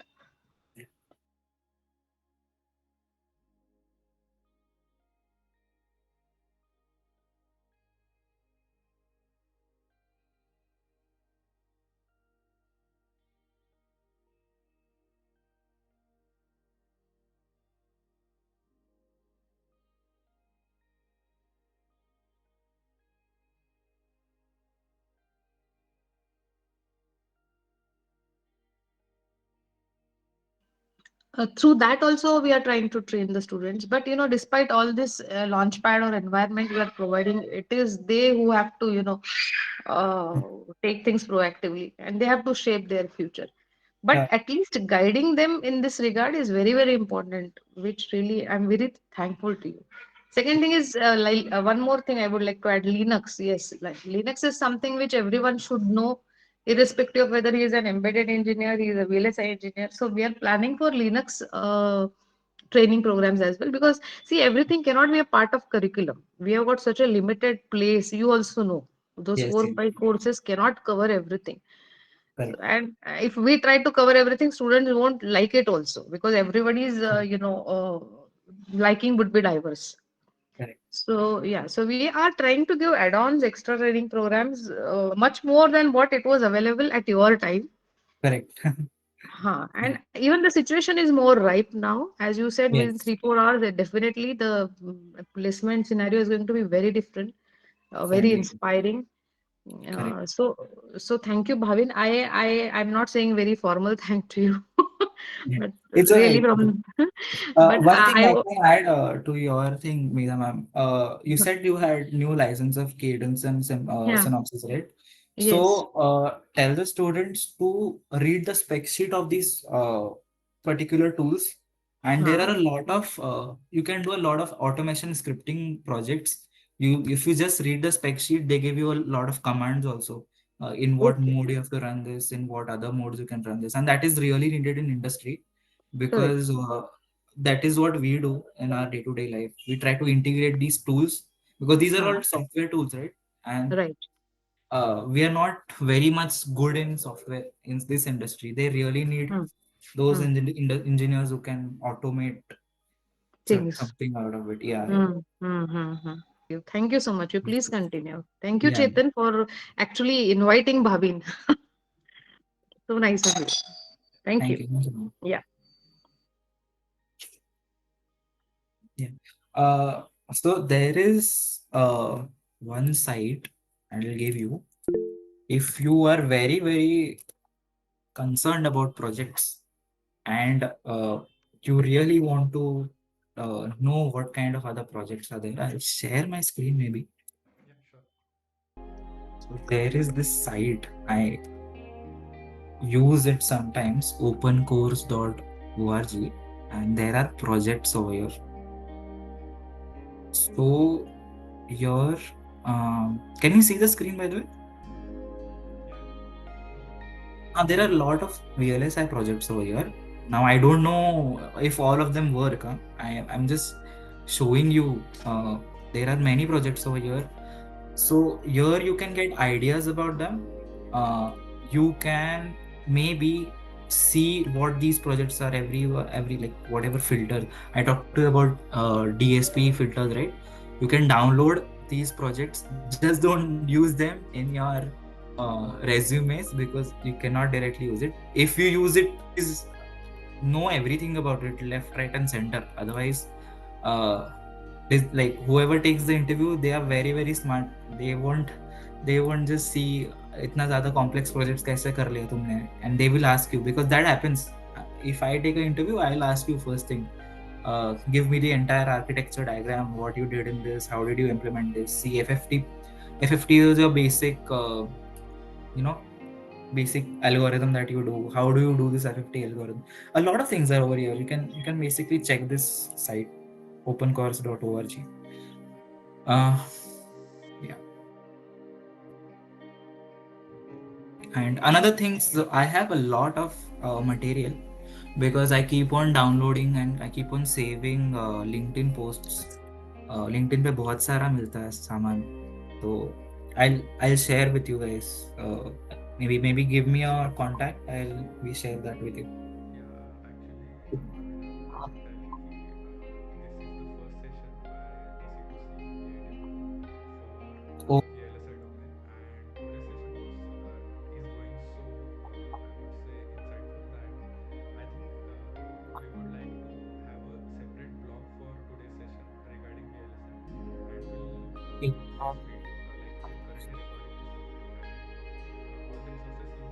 Through that also we are trying to train the students, but despite all this launchpad or environment we are providing, it is they who have to uh, take things proactively and they have to shape their future, but Yeah. at least guiding them in this regard is very, very important, which really I'm very thankful to you. Second thing is, one more thing I would like to add, Linux. Yes, like Linux is something which everyone should know, irrespective of whether he is an embedded engineer, he is a VLSI engineer. So we are planning for Linux training programs as well, because see, everything cannot be a part of curriculum. We have got such a limited place. You also know those Yes. four Yes. five courses cannot cover everything. So, Correct. and if we try to cover everything, students won't like it also, because everybody's Correct. liking would be diverse. Correct. So yeah, so we are trying to give add-ons, extra training programs, much more than what it was available at your time. Correct. And even the situation is more ripe now. As you said, within Yes, 3 4 hours, definitely the placement scenario is going to be very different, very definitely. inspiring. Correct. So thank you, Bhavin. I'm not saying very formal thank to you, Yeah. but It's really okay. from, but One thing I, I can add to your thing, Meera ma'am. You said you had new license of cadence and yeah, synopsis, right? yes, So tell the students to read the spec sheet of these particular tools, and there huh, are a lot of you can do a lot of automation scripting projects. You if you just read the spec sheet, they give you a lot of commands also. In what okay, mode you have to run this, in what other modes you can run this, and that is really needed in industry correct, because that is what we do in our day-to-day life. We try to integrate these tools because these are huh, all software tools, right? And right, we are not very much good in software in this industry. They really need hmm, those hmm, engineers who can automate things. something out of it. Yeah, yeah, Hmm, hmm, hmm, hmm. Thank you so much. You please continue. Thank you, yeah. Chetan, for actually inviting Bhavin. So nice of you. Thank Thank you. you. Yeah. Yeah. So there is one site I will give you if you are very, very concerned about projects and you really want to know what kind of other projects are there. I'll share my screen maybe. Yeah, sure. So there is this site. I use it sometimes, opencourse.org, and there are projects over here. So here, can you see the screen by the way? Yeah, yeah. There are a lot of VLSI projects over here. Now I don't know if all of them work. Huh? I'm just showing you. There are many projects over here. So here you can get ideas about them. You can maybe see what these projects are every like whatever filter. I talked to you about DSP filters, right? You can download these projects. Just don't use them in your resumes because you cannot directly use it. If you use it, please know everything about it, left, right, and center. Otherwise, uh, is like whoever takes the interview, they are very very smart. They won't just see इतना ज़्यादा complex projects कैसे कर लिया तुमने, and they will ask you because that happens. If I take an interview, I'll ask you first thing. Give me the entire architecture diagram, what you did in this, how did you implement this. See, FFT is your basic, you know, basic algorithm that you do. How do you do this FFT algorithm? A lot of things are over here. You can basically check this site, opencourse.org. Uh, yeah. And another thing, so I have a lot of material because I keep on downloading and I keep on saving LinkedIn posts. LinkedIn पे बहुत सारा मिलता है सामान, तो I'll share with you guys. Maybe give me your contact. I'll be share that with you. Yeah, actually, Bhavin, I would like to tell कि this is the first session by the C2C VIT Pune for Oh, VLSI domain, and today's session was is going so I would say insightful that I think we would like to have a separate blog for today's session regarding VLSI, and we'll okay. put this video like we're currently recording this video, and all the resources you will be providing, we'll put it in a blog and we'll publish that blog. So it will be really helpful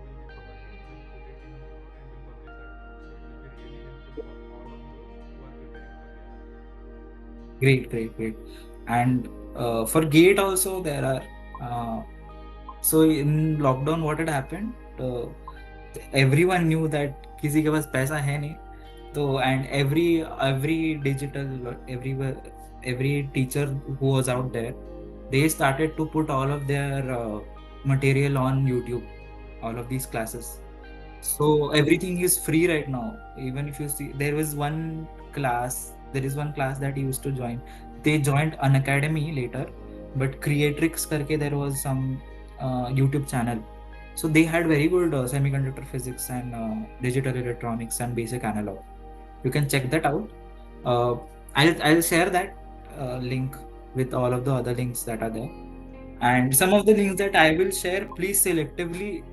for all of those who are preparing for VLSI. Great, great, great. And for Gate also there are. Uh, so in lockdown, what had happened? Everyone knew that किसी के पास पैसा है नहीं. So and every digital every teacher who was out there, they started to put all of their material on YouTube, all of these classes. So everything is free right now. Even if you see, there is one class that he used to join. They joined an academy later, but Creatrix करके there was some YouTube channel. So they had very good semiconductor physics and digital electronics and basic analog. You can check that out. Uh, I'll share that link with all of the other links that are there. And some of the links that I will share, please selectively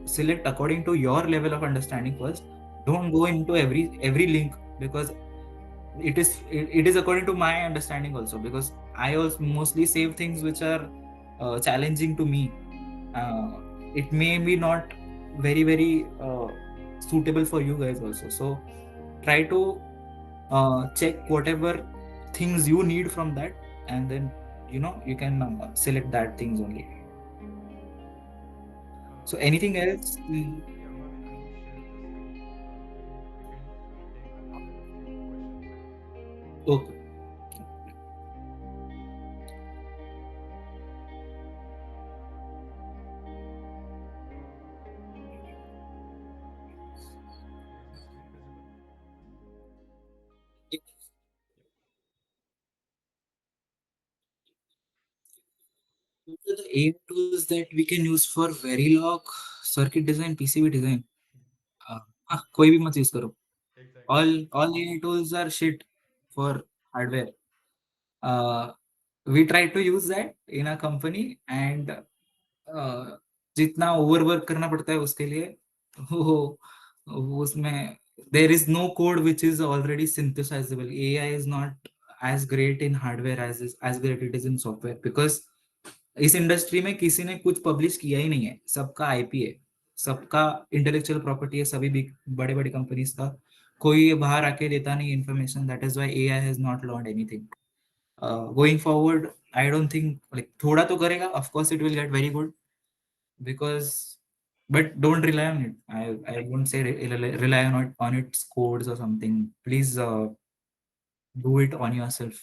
select according to your level of understanding first. Don't go into every link, because it is according to my understanding also, because I also mostly save things which are challenging to me. It may be not very suitable for you guys also, so try to check whatever things you need from that, and then you can select that things only. So anything Bhavin, else? yeah, Bhavin, I would share the same. We can take another few questions and Okay. is my screen visible? Yep. What are the AI tools that we can use for Verilog, circuit design, PCB design? कोई भी मत use करो. Exactly. All AI tools are shit for hardware. Uh, we try to use that in a company, and जितना overwork करना पड़ता है उसके लिए, वो उसमें there is no code which is already synthesizable. AI is not as great in hardware as great it is in software, because इस industry में किसी ने कुछ पब्लिश किया ही नहीं है, सबका आईपी है, सबका इंटेलेक्चुअल प्रॉपर्टी है, सभी बिग बड़े बड़े कंपनीज का, कोई बाहर आके देता नहीं information. That is why AI has not learned anything. Going forward I don't think, like थोड़ा तो करेगा, of course it will get very good, because but don't rely on it. I won't say rely on its codes or something. Please do it on yourself.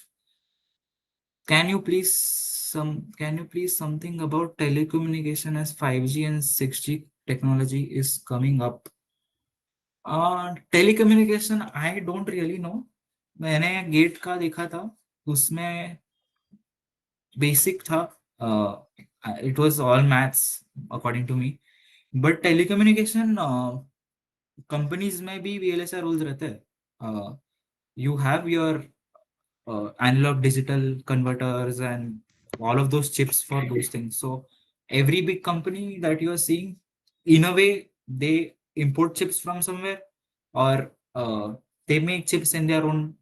Can you please something about telecommunication, as 5G and 6G technology is coming up? Telecommunication I don't really know. मैंने GATE का देखा था, उसमें basic था. It was all maths according to me. But telecommunication companies में भी VLSI rules रहते हैं. You have your analog digital converters and all of those chips for those things. So every big company that you are seeing, in a way, they import chips from somewhere, or they make chips in their own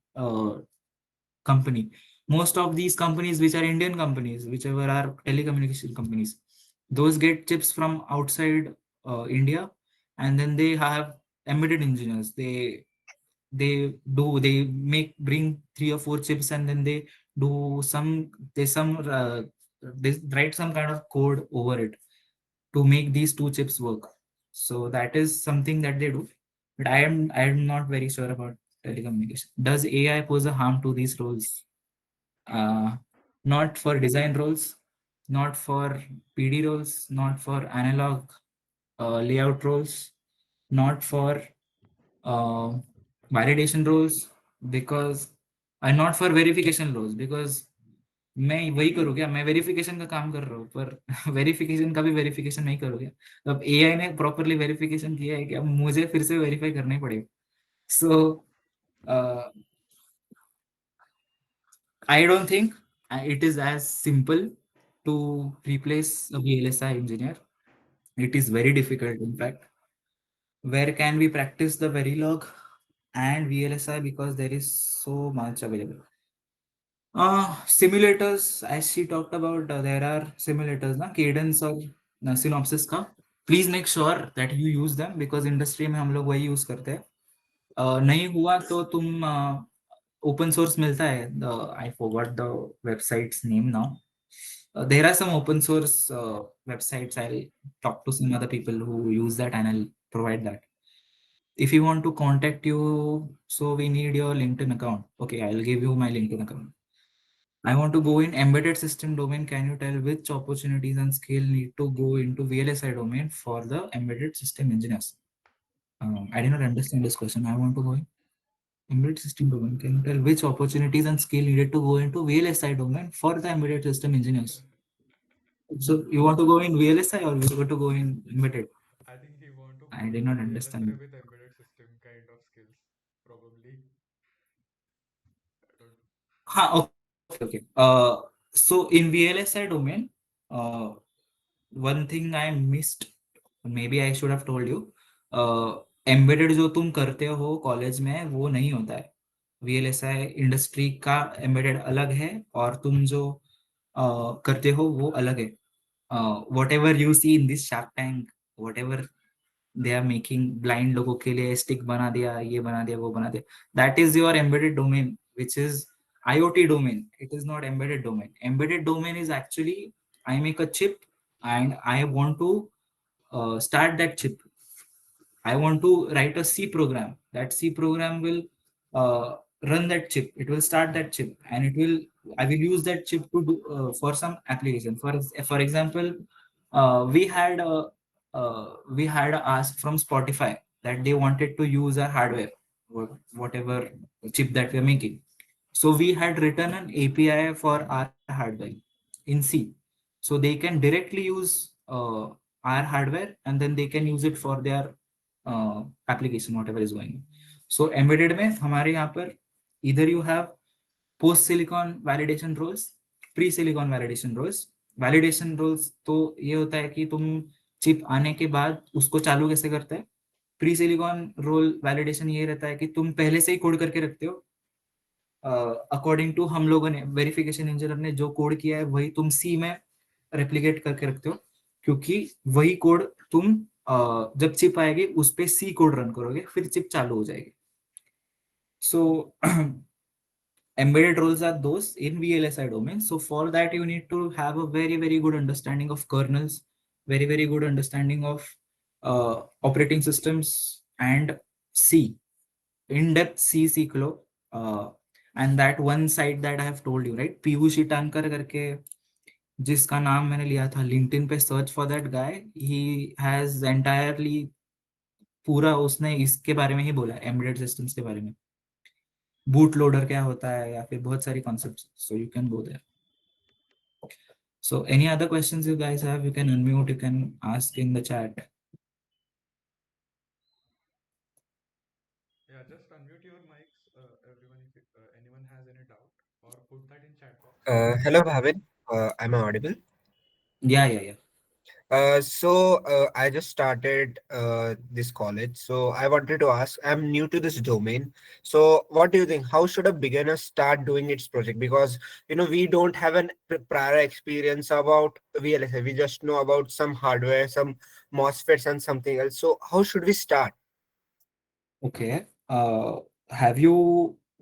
company. Most of these companies, which are Indian companies, whichever are telecommunication companies, those get chips from outside India, and then they have embedded engineers. They make bring 3 or 4 chips, and then they write some kind of code over it to make these 2 chips work. So that is something that they do. But I am not very sure about telecommunication. Does AI pose a harm to these roles? uh, Not for design roles, not for PD roles, not for analog layout roles, not for uh, validation roles, because not for verification roles, because मैं वही करूँ क्या, मैं verification का काम कर रहा हूँ, पर वेरिफिकेशन का भी वेरिफिकेशन नहीं करूँ क्या? अब एआई ने प्रॉपरली वेरिफिकेशन किया है कि अब मुझे फिर से वेरीफाई करना ही पड़ेगा. सो I don't think it is as simple to replace a VLSI engineer. It is very difficult, in fact. Where can we practice the Verilog and VLSI, because there is so much available? Simulators, as she talked about, there are simulators, na cadence or synopsis ka. Please make sure that you use them, because industry में हम लोग वही use करते हैं. नहीं हुआ तो तुम open source मिलता है. I forgot the website's name now. There are some open source websites. I'll talk to some other people who use that, and I'll provide that. If you want to contact you, so we need your LinkedIn account. Okay, I'll give you my LinkedIn account. I want to go in embedded system domain. Can you tell which opportunities and skill need to go into VLSI domain for the embedded system engineers? I did not understand this question. I want to go in embedded system domain. Can you tell which opportunities and skill needed to go into VLSI domain for the embedded system engineers? So you want to go in VLSI, or you want to go in embedded? I think he want to I did put not VLSI understand. with embedded system kind of skills, probably. I don't know. Okay, okay. So in VLSI domain, one thing I missed maybe I should have told you, embedded जो तुम करते हो college में वो नहीं होता है। VLSI industry का एम्बेडेड अलग है, और तुम जो करते हो वो अलग है। Whatever you see in this Shark Tank, whatever they are making, blind लोगों के लिए स्टिक बना दिया, ये बना दिया, वो बना दिया, that is your embedded domain, which is IoT domain. It is not embedded domain. Embedded domain is actually I make a chip and I want to start that chip. I want to write a C program. That C program will run that chip. It will start that chip, and it will. I will use that chip to do for some application. For example, we had a ask from Spotify that they wanted to use our hardware, whatever chip that we are making. So we had written an API for our hardware in C, so they can directly use our hardware, and then they can use it for their application whatever is going on. So embedded में हमारे यहाँ पर either you have post silicon validation roles, pre silicon validation roles. Validation roles तो ये होता है कि तुम चिप आने के बाद उसको चालू कैसे करते हैं। प्री सिलिकॉन रोल वैलिडेशन ये रहता है कि तुम पहले से ही कोड करके रखते हो, अकॉर्डिंग टू हम लोगों ने वेरिफिकेशन इंजीनियर ने जो कोड किया है वही तुम सी में रेप्लिकेट करके रखते हो, क्योंकि वही कोड तुम जब चिप आएगी उस पे सी कोड रन करोगे, फिर चिप चालू हो जाएगी। सो embedded roles are those in VLSI domain. So for that you need to have a very good understanding of kernels, very good understanding of operating systems and C, in depth C सीख लो। and that one site that I have told you, right, Piyush इटानकर करके जिसका नाम मैंने लिया था LinkedIn पे, search for that guy, he has entirely पूरा उसने इसके बारे में ही बोला, एम्बेडेड सिस्टम्स के बारे में, बूट लोडर क्या होता है या फिर बहुत सारी concepts, so you can go there. So any other questions you guys have, you can unmute, you can ask in the chat. Yeah, just unmute your mics, everyone, if anyone has any doubt, or put that in chat box. Hello, Bhavin. Am I audible? या I just started this college. So I wanted to ask, I'm new to this domain. So what do you think? How should a beginner start doing its project? Because, we don't have an prior experience about VLSI. We just know about some hardware, some MOSFETs and something else. So how should we start? Okay, have you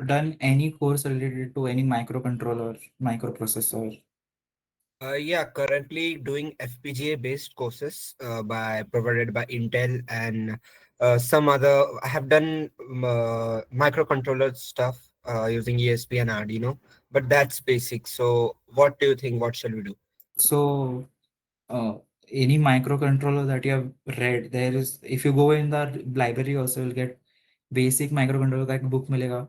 done any course related to any microcontroller, microprocessor? Yeah, currently doing FPGA based courses by provided by Intel and some other. I have done microcontroller stuff using ESP and Arduino, but that's basic. So, what do you think? What shall we do? So uh, any microcontroller that you have read, there is, if you go in the library also you'll get basic microcontroller का एक book मिलेगा।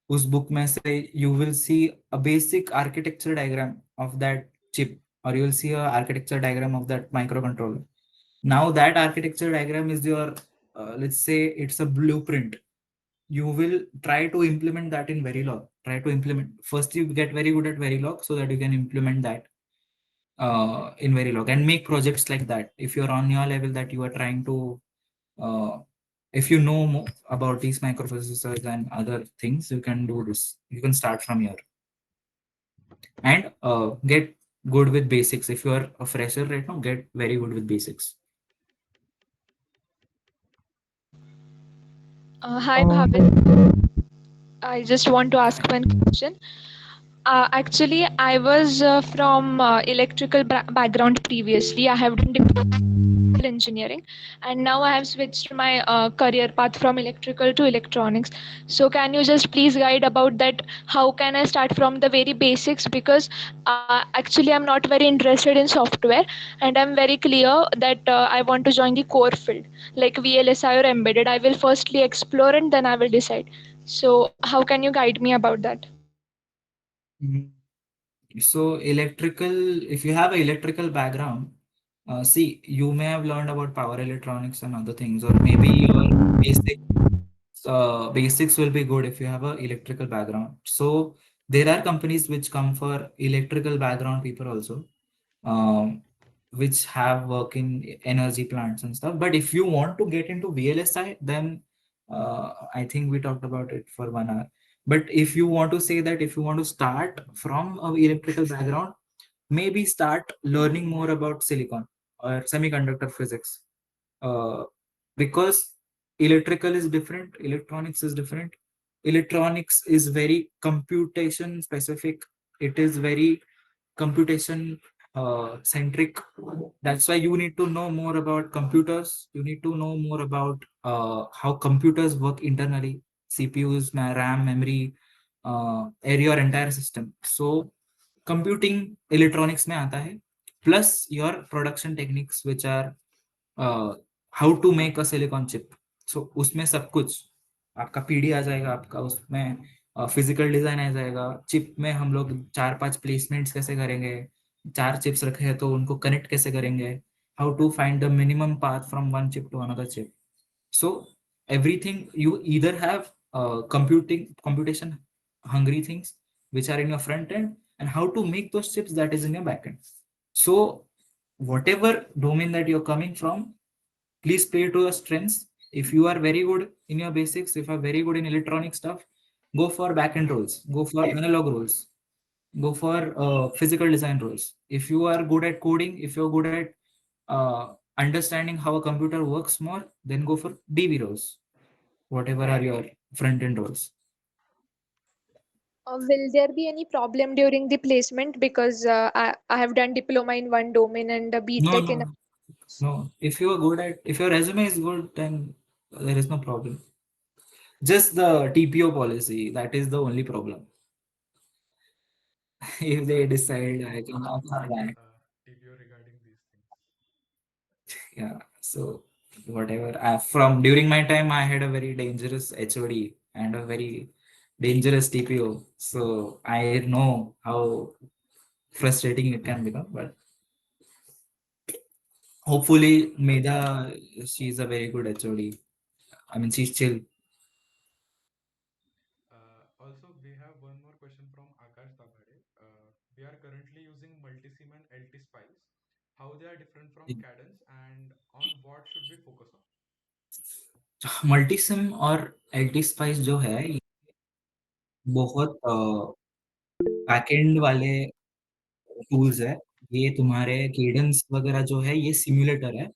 उस book में से you will see a basic architecture diagram of that chip, or you will see a architecture diagram of that microcontroller. Now that architecture diagram is your let's say it's a blueprint. You will try to implement that in Verilog. Try to implement first, you get very good at Verilog so that you can implement that in Verilog and make projects like that. If you're on your level that you are trying to, if you know more about these microprocessors and other things, you can do this. You can start from here and get good with basics. If you are a fresher right now, get very good with basics. Hi, Bhavin. I just want to ask one question. Actually, I was from electrical background previously. I have done diploma in engineering, and now I have switched my career path from electrical to electronics. So, can you just please guide about that? How can I start from the very basics? Because actually, I'm not very interested in software, and I'm very clear that I want to join the core field like VLSI or embedded. I will firstly explore and then I will decide. So, how can you guide me about that? Mhm. So electrical, if you have an electrical background, see, you may have learned about power electronics and other things, or maybe your basic basics will be good if you have a electrical background. So there are companies which come for electrical background people also. Um, which have work in energy plants and stuff. But if you want to get into VLSI, then I think we talked about it for 1 hour. But if you want to say that if you want to start from a electrical background, maybe start learning more about silicon or semiconductor physics, uh, because electrical is different, electronics is different. Electronics is very computation specific, it is very computation centric. That's why you need to know more about computers, you need to know more about how computers work internally, CPUs, RAM, memory, your entire system. So computing electronics में आता है, plus your production techniques which are how to make a silicon chip. So उसमें सब कुछ आपका PD आ जाएगा, आपका उसमें फिजिकल डिजाइन आ जाएगा. चिप में हम लोग 4-5 प्लेसमेंट्स कैसे करेंगे, 4 चिप्स रखे हैं तो उनको कनेक्ट कैसे करेंगे, how to find the minimum path from one chip to another chip. So everything you either have computation hungry things which are in your front end, and how to make those chips that is in your back end. So whatever domain that you're coming from, please play to your strengths. If you are very good in your basics, if you are very good in electronic stuff, go for back end roles, go for analog roles, go for physical design roles. If you are good at coding, if you're good at understanding how a computer works more, then go for DB roles, whatever are your front end roles. Will there be any problem during the placement? Because I have done diploma in one domain and a No, BTech in. no, no. If you are good at, if your resume is good, then there is no problem. Just the TPO policy, that is the only problem. If they decide We I also cannot have have that, TPO regarding these things. yeah. So whatever. From during my time, I had a very dangerous HOD and a very dangerous TPO. So I know how frustrating it can become. But hopefully, Medha, she's a very good HOD. I mean, she's chill. Also, we have one more question from Akash Tabade. We are currently using Multisim and LT Spice. How they are different from Cadence and on what should we focus on? Multisim और एल्टी spice जो है, ये बहुत backend वाले tools है. ये तुम्हारे cadence वगैरह जो है, ये सिमुलेटर है.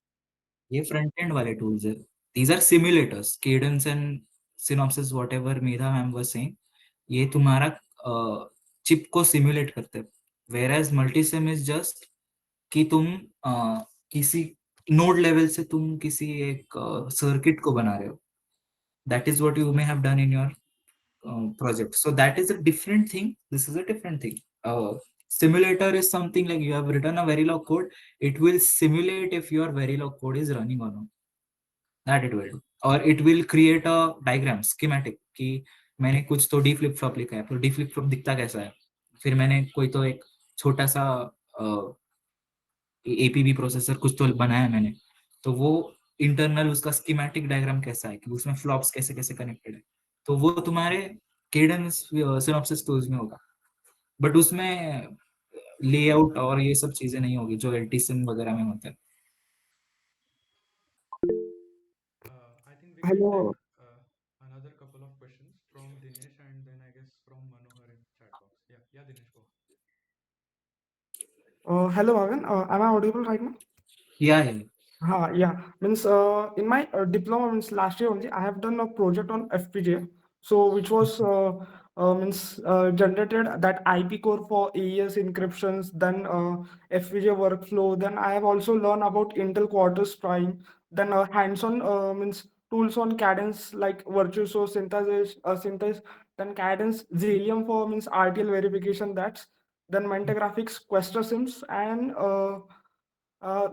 ये फ्रंट एंड वाले टूल्स है. These are simulators, Cadence and Synopsys, whatever Medha ma'am was saying, ये तुम्हारा चिप को सिमुलेट करते हैं. Whereas Multisim is just कि तुम किसी नोड लेवल से तुम किसी एक सर्किट को बना रहे हो. That is what you may have done in your project. So that is a different thing. This is a different thing. Simulator is something like you have written a Verilog code. It will simulate if your Verilog code is running or not. That it will do. Or it will create a diagram, schematic कि मैंने कुछ तो D flip flop लिखा है, तो D flip flop दिखता कैसा है. फिर मैंने कोई तो एक छोटा सा एपीबी प्रोसेसर कुछ तो बनाया मैंने, तो वो इंटरनल उसका स्कीमेटिक डायग्राम कैसा है कि उसमें फ्लॉप्स कैसे कैसे कनेक्टेड है, तो वो तुम्हारे केडेंस सिनॉप्सिस टूल्स में होगा. बट उसमें लेआउट और ये सब चीजें नहीं होगी जो एलटीसिम वगैरह में होता है. I think we can take Hello. another couple of questions from Dinesh and then I guess from Manohar in chat box. Yeah, Dinesh, go. Hello, Bhavin. Am I audible right now? Yeah. Yeah. Means in my diploma means last year only I have done a project on FPGA. So which was means generated that IP core for AES encryptions, then FPGA workflow. Then I have also learned about Intel Quartus Prime. Then hands-on means tools on Cadence like Virtuoso synthesis. Then Cadence Xelium for means RTL verification. That's then Menta Graphics Questa Sims and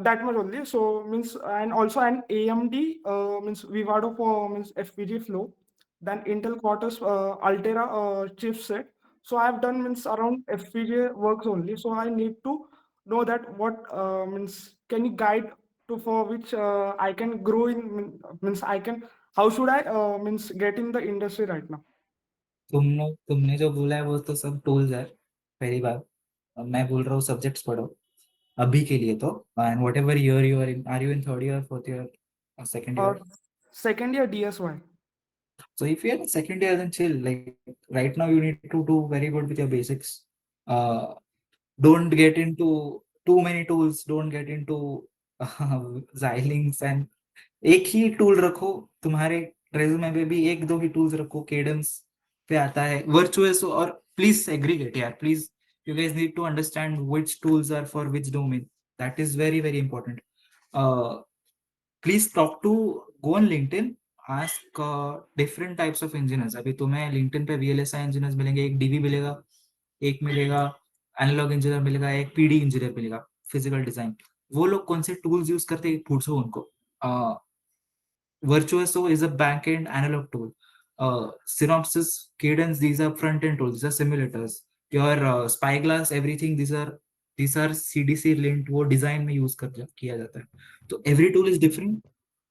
that much only. So means and also an AMD means Vivado for means FPGA flow. Then Intel Quartus Altera chipset. So I have done means around FPGA works only. So I need to know that what means can you guide to for which I can grow in means I can how should I means get in the industry right now. तुमने जो बोला है वो तो सब tools है. पहली बात, अब मैं बोल रहा हूँ सब्जेक्ट्स पढ़ो. अभी के लिए तो, and whatever year you are in, are you in third year, fourth year, or second Uh, year? Second year DSY. So if you're in second year, then chill. Like right now, you need to do very good with your basics. Uh, don't get into too many tools. Don't get into Xylings and एक ही tool रखो तुम्हारे resume पे भी, एक दो ही tools रखो, cadence पे आता है, वर्चुअस, और प्लीज सेग्रीगेट यार, please, you guys need to understand which tools are for which domain, that is very very important. Please talk to, go on LinkedIn, ask different types of engineers. अभी तुम्हें LinkedIn पे VLSI engineers मिलेंगे, एक DV मिलेगा, एक मिलेगा analogue engineer मिलेगा, एक PD इंजीनियर मिलेगा, फिजिकल डिजाइन. वो लोग कौन से टूल्स यूज करते हैं पूछो उनको. Virtuoso is a back-end analog tool. Synopsys, Cadence, these are front-end tools. These are simulators. Your Spyglass, everything. These are CDC linked. वो design में use किया जाता है. So every tool is different.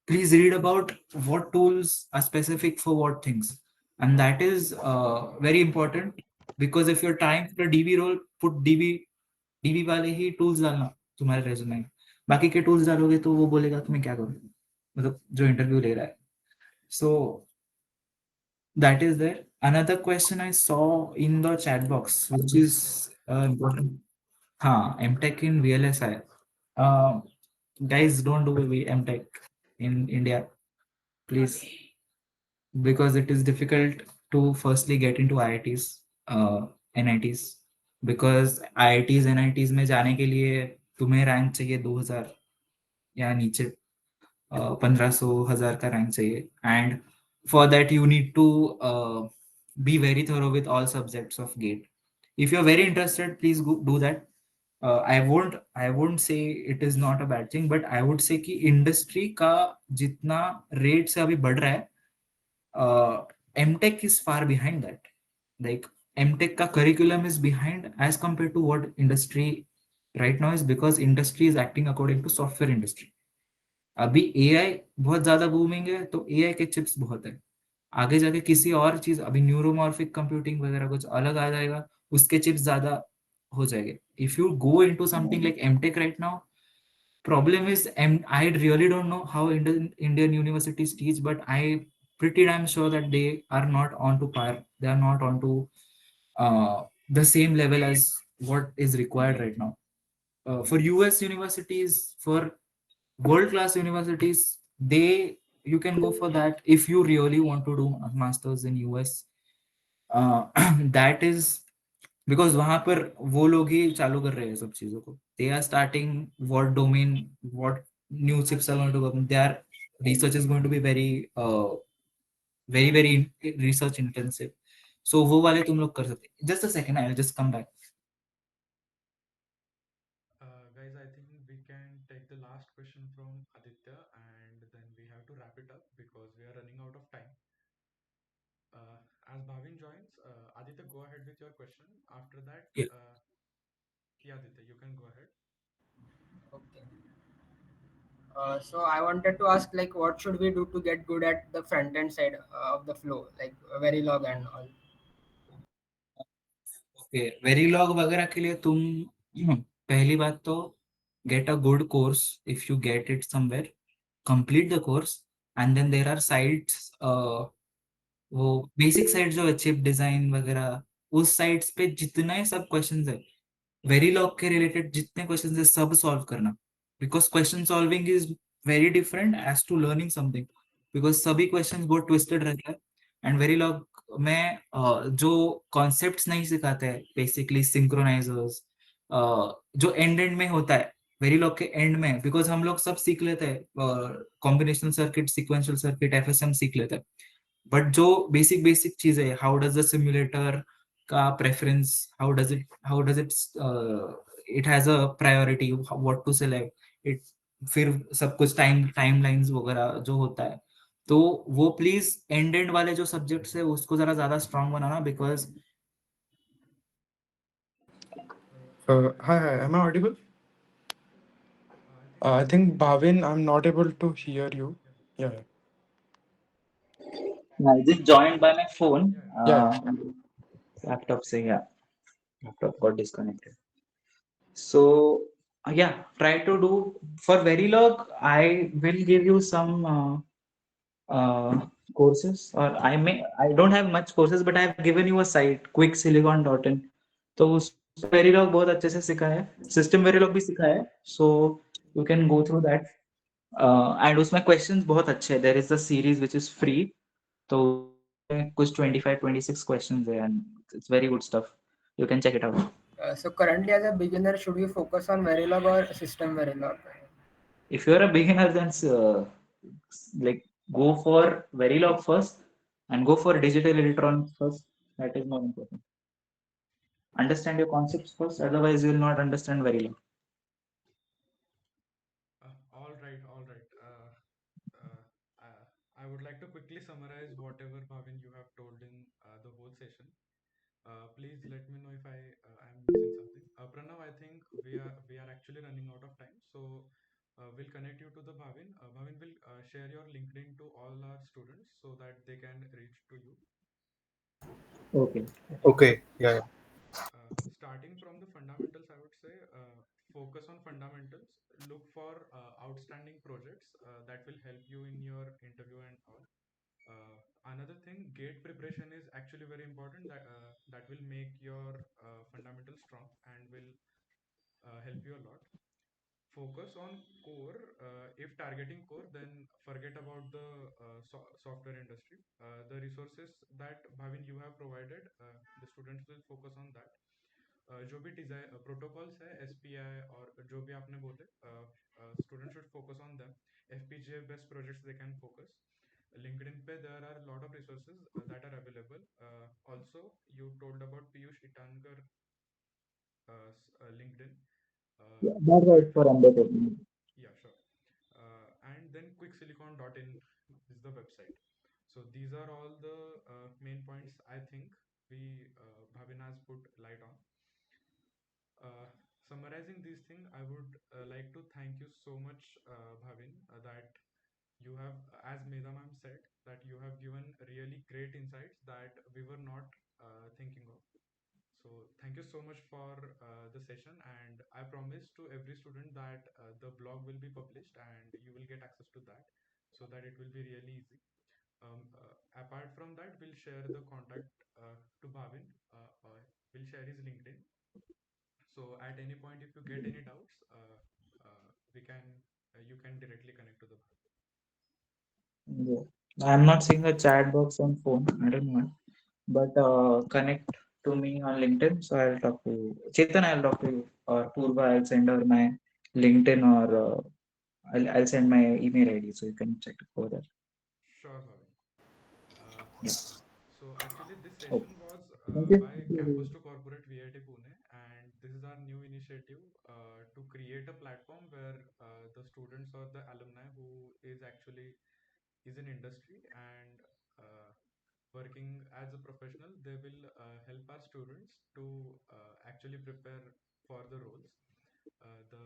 Please read about what tools are specific for what things, and that is very important, because if you're trying for a DB role, put DB वाले ही tools डालना तुम्हारे resume में. बाकी के tools डालोगे तो वो बोलेगा तुम्हें क्या करो, मतलब जो इंटरव्यू ले रहा है. So that is there. Another question I saw in the chat box, which is important. MTech in VLSI. Uh, Guys, don't do MTech in India, please, because it is difficult to firstly get into IITs, NITs, because IITs NITs में जाने के लिए तुम्हें rank चाहिए 2000 या नीचे, 1500 1000 का rank चाहिए. And for that you need to be very thorough with all subjects of gate. If you're very interested, please do that. I won't say it is not a bad thing, but I would say कि industry का जितना rate से अभी बढ़ रहा है, MTech is far behind that. Like MTech का curriculum is behind as compared to what industry right now is, because industry is acting according to software industry. अभी AI बहुत ज्यादा बूमिंग है, तो AI के चिप्स बहुत है. आगे जाके किसी और चीज, अभी न्यूरोमॉर्फिक कंप्यूटिंग वगैरह कुछ अलग आ जाएगा, उसके चिप्स ज्यादा हो जाएंगे. If you go into something like MTech right now, problem is I really don't know how Indian universities teach, but I pretty damn sure that they are not on to par. They are not on to the same level as what is required right now. For US universities, for world class universities, they, you can go for that if you really want to do a masters in US. That is because वहां पर वो लोग ही चालू कर रहे हैं सब चीजों को. They are starting what domain, what new chips are going to come. Their research is going to be very very research intensive. So वो वाले तुम लोग कर सकते. Just a second, I'll just come back. Guys, I think we can take the last question from Aditya and then we have to wrap it up because we are running out of time. As Bhavin joins, Aditya, go ahead with your question. After that, Yeah. yeah, Aditya, you can go ahead. Okay. So I wanted to ask, like, what should we do to get good at the front end side of the flow, like Verilog and all? Okay, Verilog वगैरह के लिए तुम पहली बात तो get a good course. If you get it somewhere, complete the course, and then there are sites, वो basic site जो है, चिप डिजाइन वगैरह, उस साइट्स पे जितने सब क्वेश्चंस है, वेरीलॉग के रिलेटेड जितने क्वेश्चंस है, सब सॉल्व करना. Because question solving is very different as to learning something, because सभी क्वेश्चंस बहुत ट्विस्टेड रहता है. एंड वेरीलॉग में जो कॉन्सेप्ट्स नहीं सिखाते हैं, बेसिकली सिंक्रोनाइजर्स, जो एंड एंड में होता है, वेरीलॉग के एंड में, बिकॉज हम लोग सब सीख लेते हैं, combinational circuit, sequential circuit, FSM सीख लेते हैं, बट जो बेसिक बेसिक चीज है, हाउ डज द सिम्युलेटर का preference, how does it it has a priority, what to select it, फिर सब कुछ टाइमलाइंस वगैरह जो होता है, तो वो प्लीज एंड एंड वाले जो सब्जेक्ट्स है उसको जरा ज्यादा strong banana. Because Hi, am I audible? I think I Bhavin think is not Bhavin, able I'm to not hear able you. to hear you. Yeah, Yeah, I just joined by my phone, yeah, yeah, yeah. laptop से, yeah, laptop got disconnected. So Yeah, try to do for Verilog. I will give you some courses, or I don't have much courses, but I have given you a site quicksilicon.in. तो उसमें Verilog बहुत अच्छे से सिखाया है, system Verilog भी सिखाया है, so you can go through that. And उसमें questions बहुत अच्छे हैं. There is a series which is free, तो उसमें कुछ 25-26 questions है, and it's very good stuff. You can check it out. So currently, as a beginner, should we focus on Verilog or system Verilog? If you're a beginner, then like go for Verilog first and go for digital electronics first. That is more important. Understand your concepts first, otherwise you will not understand Verilog. All right, all right. I would like to quickly summarize whatever Bhavin you have told in the whole session. Please let me know if I am missing something. Pranav, I think we are actually running out of time, so we'll connect you to the Bhavin. Bhavin will share your LinkedIn to all our students so that they can reach to you. Okay. Yeah. Okay, yeah. Starting from the fundamentals, I would say focus on fundamentals. Look for outstanding projects that will help you in your interview and all. Another thing, gate preparation is actually very important. That will make your fundamentals strong and will help you a lot. Focus on core. If targeting core, then forget about the software industry. The resources that Bhavin you have provided, the students will focus on that. जो भी design protocols है SPI और जो भी आपने बोले students should focus on them. FPGA based projects they can focus. LinkedIn पे there are a lot of resources that are available. Also you told about Piyush Itankar LinkedIn. Yeah, that So was that for will, embedded. yeah, sure. And then quicksilicon.in is the website. So these are all the main points I think we Bhavin has put light on. Uh, Summarizing these things, I would like to thank you so much, Bhavin, that you have, as Medha ma'am said, that you have given really great insights that we were not thinking of. So thank you so much for the session, and I promise to every student that the blog will be published and you will get access to that, so that it will be really easy. Apart from that, we'll share the contact to Bhavin. We'll share his LinkedIn. So at any point, if you get any doubts, we can you can directly connect to the Bhavin. Yeah. I'm not seeing a chat box on phone. I don't know, but connect to me on LinkedIn. So I'll talk to you. Chetan, I'll talk to you. Or Purva, I'll send her my LinkedIn, or I'll send my email ID so you can check it over there. Sure, Bhavin. Uh, Yeah. so actually, this Okay. session was Thank you. by Campus to Corporate VIT Pune, and this is our new initiative to create a platform where the students or the alumni who is actually is in industry and working as a professional, they will help our students to actually prepare for the roles the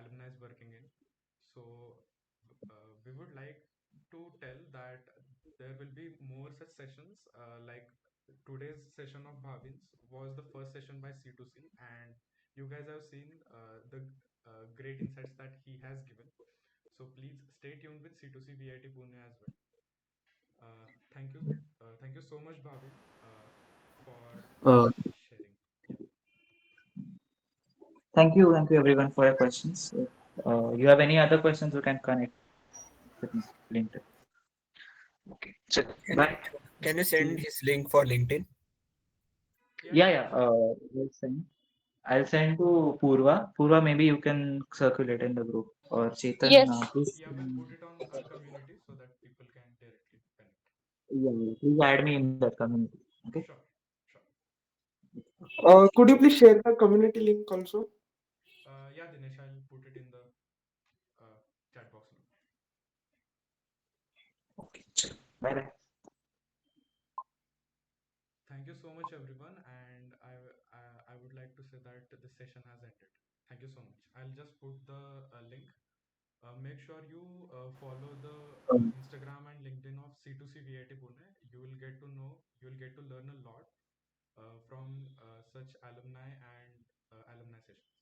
alumni is working in. So we would like to tell that there will be more such sessions like today's session of Bhavin's was the first session by C2C, and you guys have seen the great insights that he has given. So please stay tuned with C2C VIT Pune as well. Thank you. Thank you so much, Bhavin, for Uh, sharing. Yeah. Thank you everyone for your questions. If you have any other questions, you can connect with me. LinkedIn. Okay. So, Can bye. can you See send you. his link for LinkedIn? Yeah, Yeah, yeah, yeah. sure. We'll send. I'll send to Purva. Purva, maybe you can circulate in the group. Or Chetan, Yes. please. Yeah, we'll put it on our community so that people can directly connect. Yeah, yeah, please add me in that community. Okay. Sure, sure. Could you please share the community link also? Yeah, Dinesh, I'll put it in the chat box now. Okay. Bye bye. Thank you so much, everyone, and I would like to say that the session has ended. Thank you so much. I'll just put the link. Make sure you follow the Instagram and LinkedIn of C2C VIT Pune. You will get to know, you will get to learn a lot from such alumni and alumni sessions.